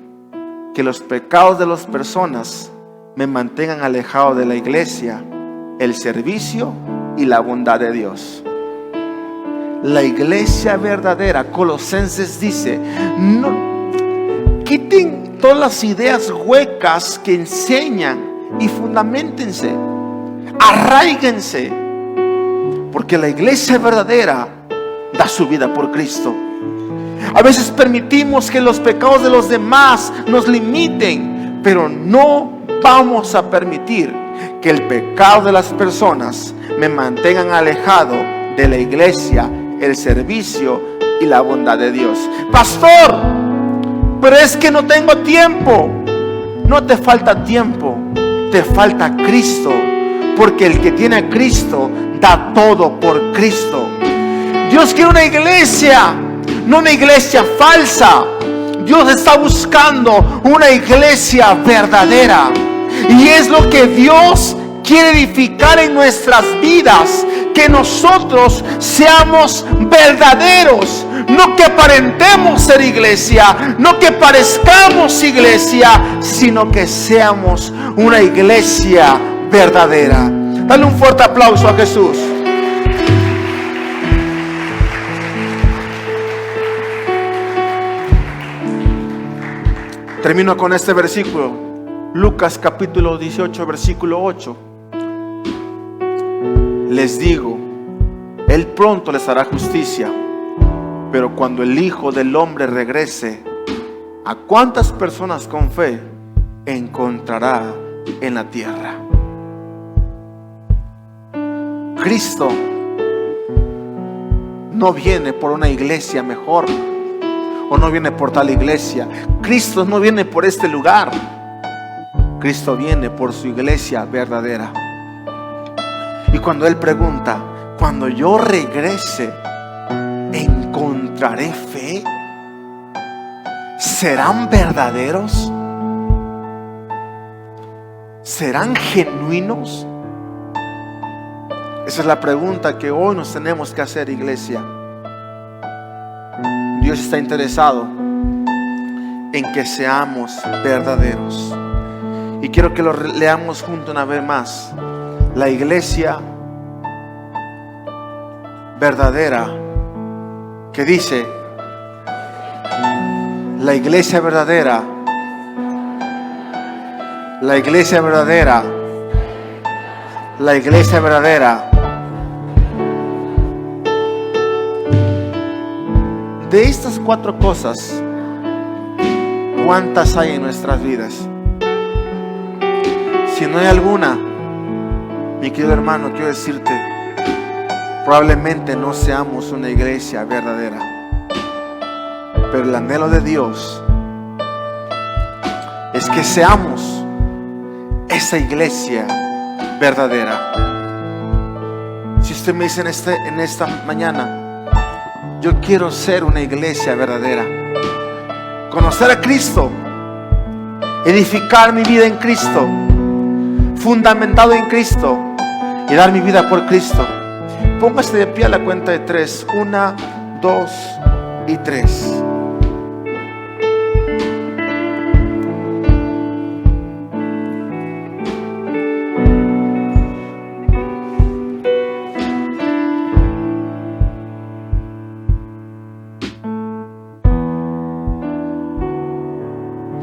que los pecados de las personas me mantengan alejado de la iglesia, el servicio y la bondad de Dios. La iglesia verdadera, Colosenses dice, no, quiten todas las ideas huecas que enseñan y fundamentense, arraíguense, porque la iglesia verdadera da su vida por Cristo. A veces permitimos que los pecados de los demás nos limiten, pero no vamos a permitir que el pecado de las personas me mantengan alejado de la iglesia, el servicio y la bondad de Dios. Pastor, pero es que no tengo tiempo. No te falta tiempo, te falta Cristo, porque el que tiene a Cristo da todo por Cristo. Dios quiere una iglesia, no una iglesia falsa. Dios está buscando una iglesia verdadera, y es lo que Dios quiere edificar en nuestras vidas, que nosotros seamos verdaderos, no que aparentemos ser iglesia, no que parezcamos iglesia, sino que seamos una iglesia verdadera. Dale un fuerte aplauso a Jesús. Termino con este versículo, Lucas capítulo 18, versículo 8. Les digo, Él pronto les hará justicia, pero cuando el Hijo del Hombre regrese, ¿a cuántas personas con fe encontrará en la tierra? Cristo no viene por una iglesia mejor, o no viene por tal iglesia. Cristo no viene por este lugar. Cristo viene por su iglesia verdadera. Y cuando Él pregunta, cuando yo regrese, ¿encontraré fe? ¿Serán verdaderos? ¿Serán genuinos? Esa es la pregunta que hoy nos tenemos que hacer, iglesia. Dios está interesado en que seamos verdaderos. Y quiero que lo leamos juntos una vez más. La iglesia verdadera, que dice, la iglesia verdadera, la iglesia verdadera, la iglesia verdadera. De estas 4 cosas, ¿cuántas hay en nuestras vidas? Si no hay alguna, mi querido hermano, quiero decirte, probablemente no seamos una iglesia verdadera. Pero el anhelo de Dios es que seamos esa iglesia verdadera. Si usted me dice en esta mañana, yo quiero ser una iglesia verdadera, conocer a Cristo, edificar mi vida en Cristo, fundamentado en Cristo, y dar mi vida por Cristo, póngase de pie a la cuenta de 3. 1, 2 y 3.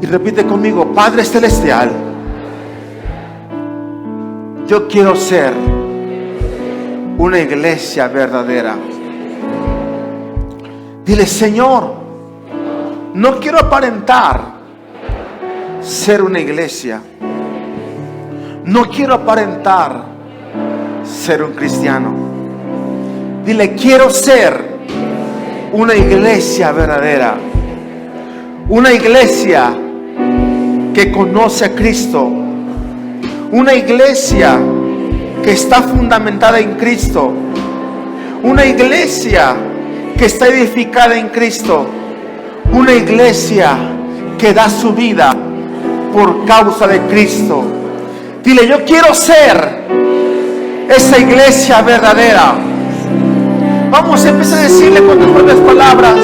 Y repite conmigo: Padre Celestial, yo quiero ser una iglesia verdadera. Dile: Señor, no quiero aparentar ser una iglesia, no quiero aparentar ser un cristiano. Dile: quiero ser una iglesia verdadera, una iglesia que conoce a Cristo, una iglesia que está fundamentada en Cristo, una iglesia que está edificada en Cristo, una iglesia que da su vida por causa de Cristo. Dile: yo quiero ser esa iglesia verdadera. Vamos a empezar a decirle con tus propias palabras: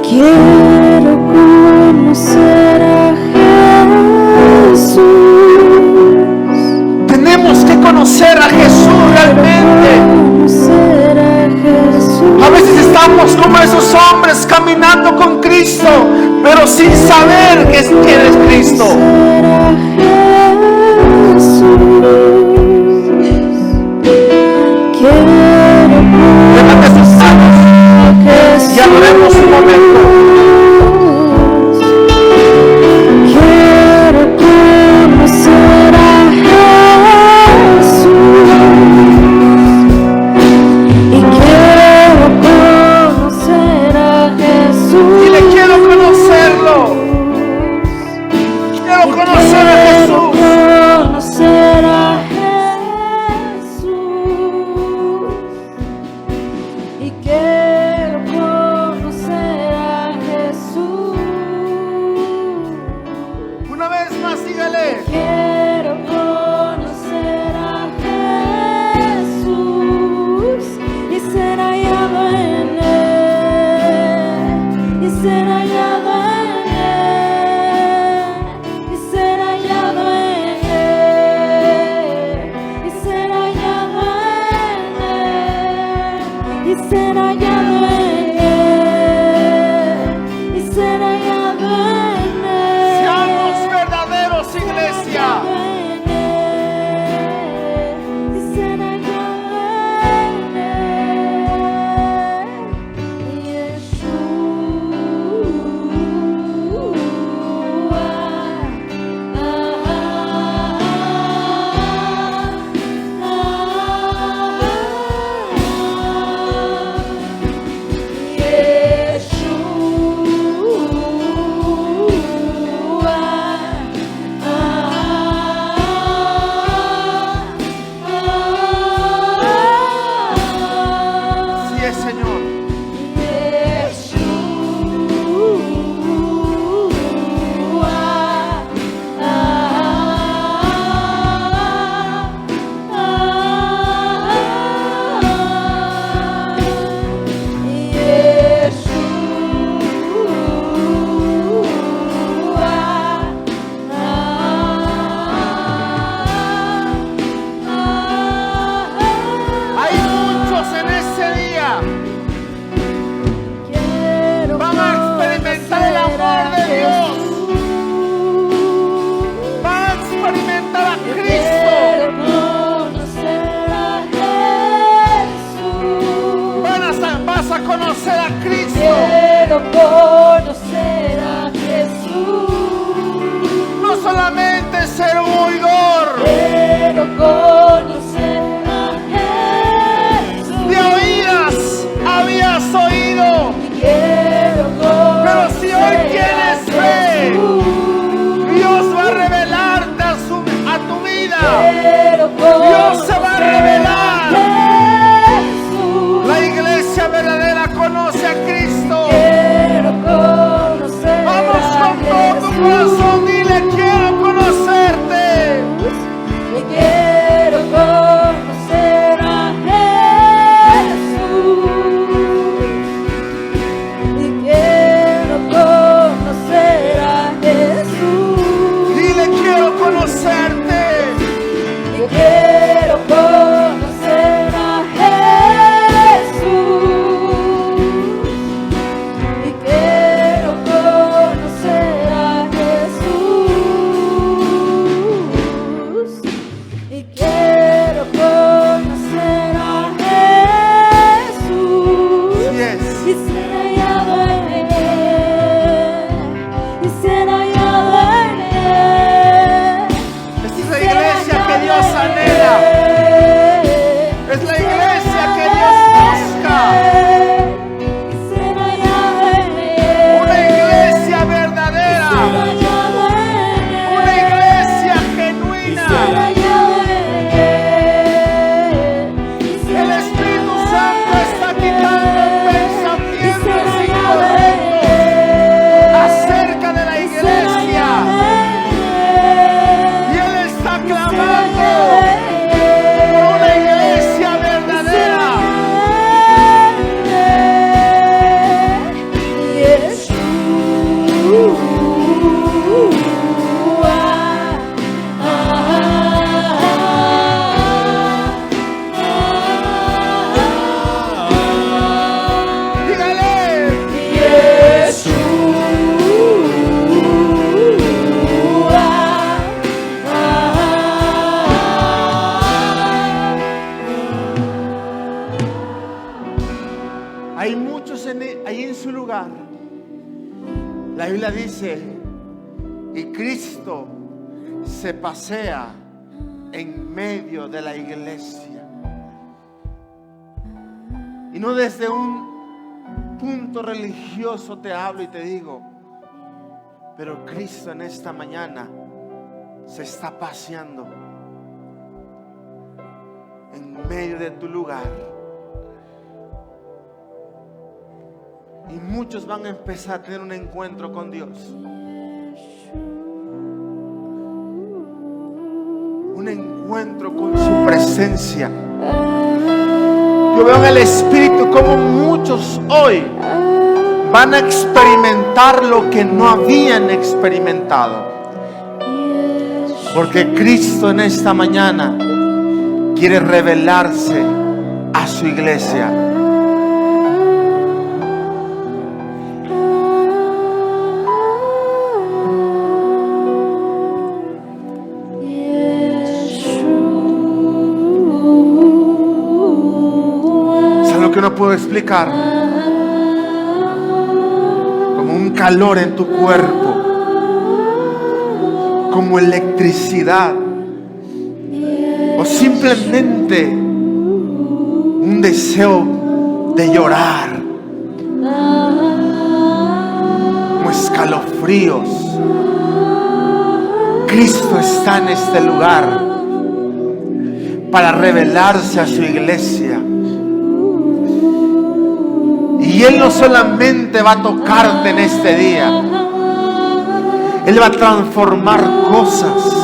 quiero conocer a Jesús. conocer a Jesús realmente. A veces estamos como esos hombres caminando con Cristo, pero sin saber quién es Cristo. Levante sus manos y adoremos un momento. Conocer a Jesús, no solamente ser un oidor, quiero conocer a Jesús. De oídas habías oído, Quiero conocer, pero si hoy tienes fe, Dios va a revelarte a tu vida. Dios se va a revelar. La iglesia verdadera conoce a Cristo. su lugar. La Biblia dice, y Cristo se pasea en medio de la iglesia. Y no desde un punto religioso te hablo y te digo, pero Cristo en esta mañana se está paseando en medio de tu lugar. Y muchos van a empezar a tener un encuentro con Dios. Un encuentro con su presencia. Yo veo en el Espíritu como muchos hoy van a experimentar lo que no habían experimentado. Porque Cristo en esta mañana quiere revelarse a su iglesia. Que no puedo explicar, como un calor en tu cuerpo, como electricidad, o simplemente un deseo de llorar, como escalofríos. Cristo está en este lugar para revelarse a su iglesia. Y Él no solamente va a tocarte en este día, Él va a transformar cosas.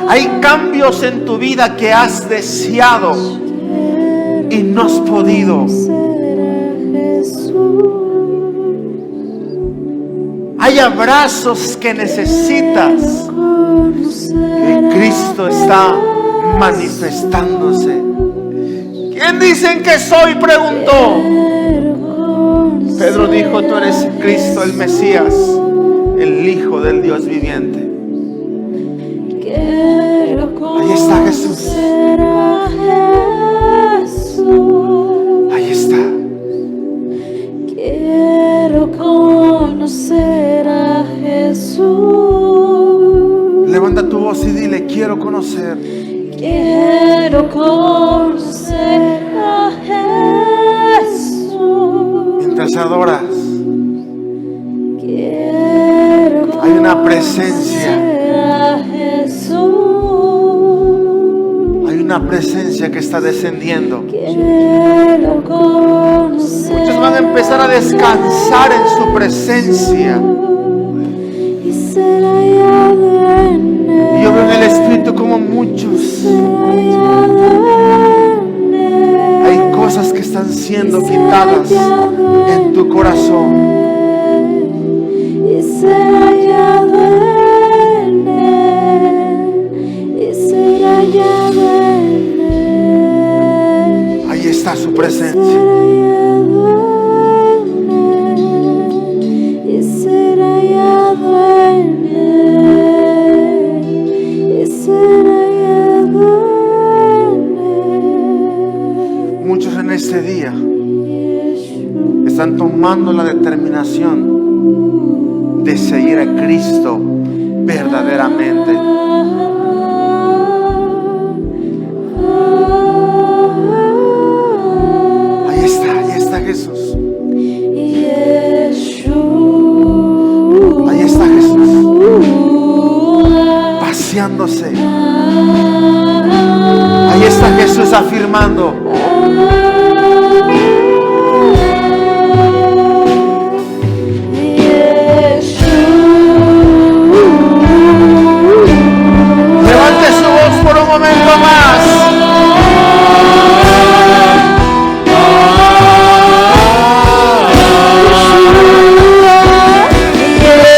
Hay cambios en tu vida que has deseado y no has podido. Hay abrazos que necesitas y Cristo está manifestándose. ¿Quién dicen que soy?, preguntó. Pedro dijo, tú eres Cristo, el Mesías, el Hijo del Dios viviente. Ahí está Jesús. Ahí está. Quiero conocer a Jesús. Levanta tu voz y dile, quiero conocer. Quiero conocer a Jesús. Mientras adoras, Quiero hay una presencia. conocer a Jesús. Hay una presencia que está descendiendo. Quiero conocer. Muchos van a empezar a descansar en su presencia. Y ser hallado en él. Y yo veo en el Espíritu como muchos, hay cosas que están siendo quitadas en tu corazón. Y ser hallado en él. Y ser hallado en él. Ahí está su Ser presencia. hallado en él. Y ser hallado en él. Y ser hallado en él. Muchos en este día están tomando la determinación de seguir a Cristo verdaderamente. Ahí está Jesús. Ahí está Jesús, paseándose. Ahí está Jesús afirmando. Levante su voz por un momento más. Dile,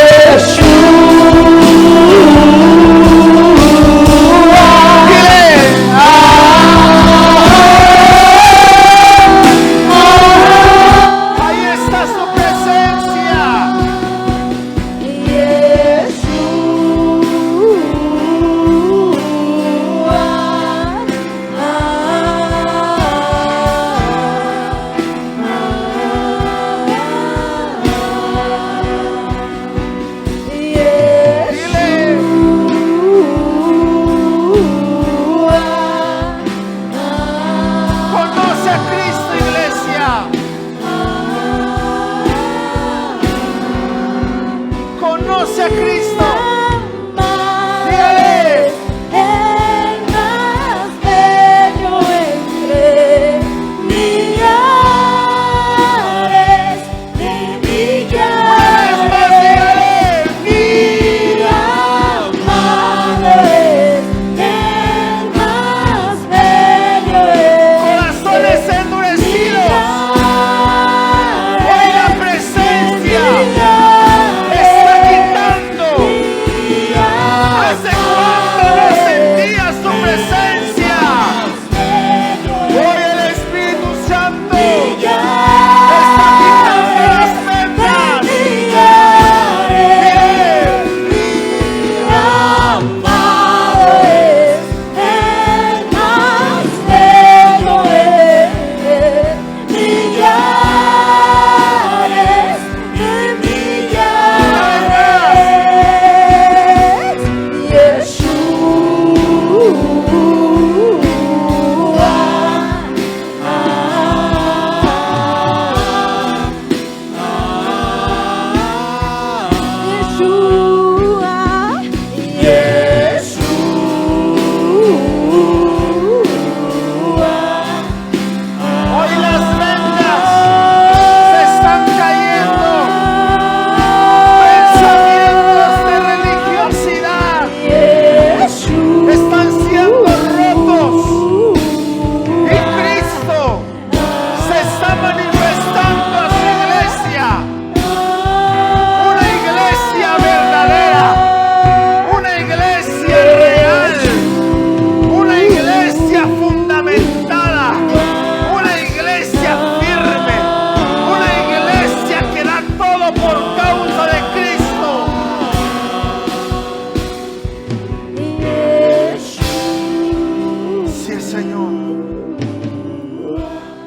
Señor.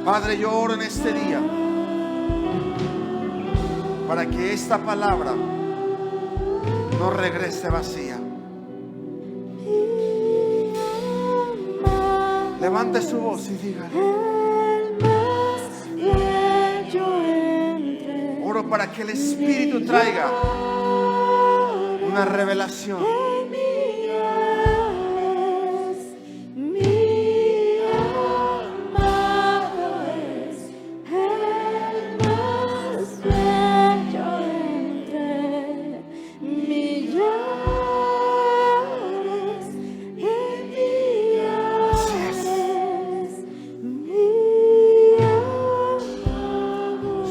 Padre, yo oro en este día para que esta palabra no regrese vacía. Levante su voz y dígale. Oro para que el Espíritu traiga una revelación.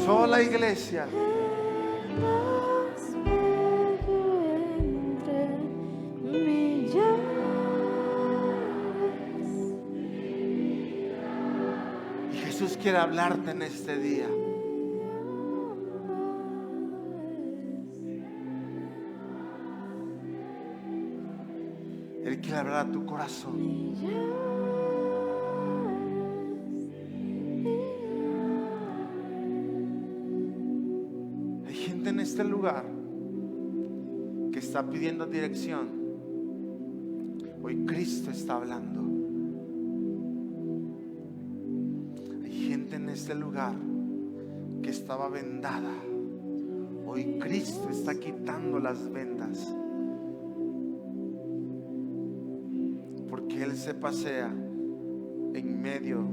Sola iglesia. Y Jesús quiere hablarte en este día. Él quiere hablar a tu corazón. Hay gente en este lugar que está pidiendo dirección. Hoy Cristo está hablando. Hay gente en este lugar que estaba vendada. Hoy Cristo está quitando las vendas. Porque Él se pasea en medio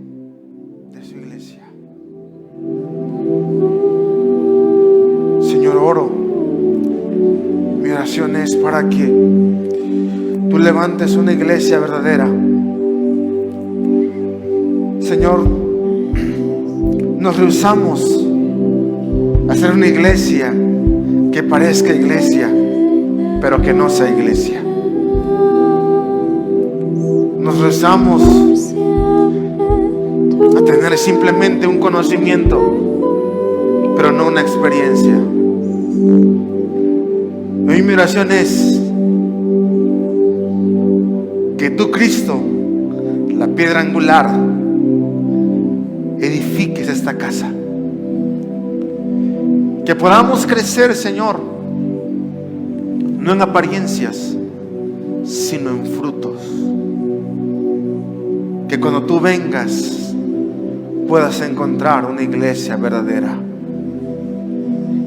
de su iglesia. Señor, oro. Mi oración es para que tú levantes una iglesia verdadera. Señor, nos rehusamos a hacer una iglesia que parezca iglesia, pero que no sea iglesia. Nos rehusamos a tener simplemente un conocimiento, pero no una experiencia. Hoy mi oración es que tú, Cristo, la piedra angular, edifiques esta casa. Que podamos crecer, Señor, no en apariencias, sino en frutos. Que cuando tú vengas puedas encontrar una iglesia verdadera.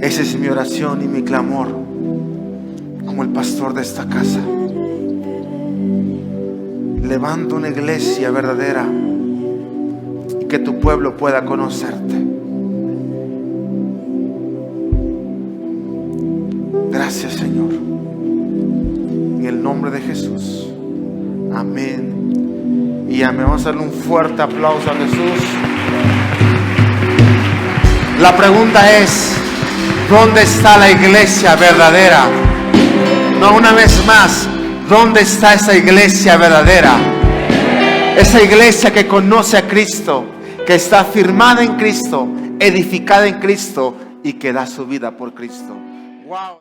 Esa es mi oración y mi clamor como el pastor de esta casa. Levanta una iglesia verdadera y que tu pueblo pueda conocerte. Gracias, Señor. En el nombre de Jesús. Amén. Y amén. Vamos a darle un fuerte aplauso a Jesús. La pregunta es: ¿dónde está la iglesia verdadera? No, una vez más, ¿dónde está esa iglesia verdadera? Esa iglesia que conoce a Cristo, que está firmada en Cristo, edificada en Cristo y que da su vida por Cristo. Wow.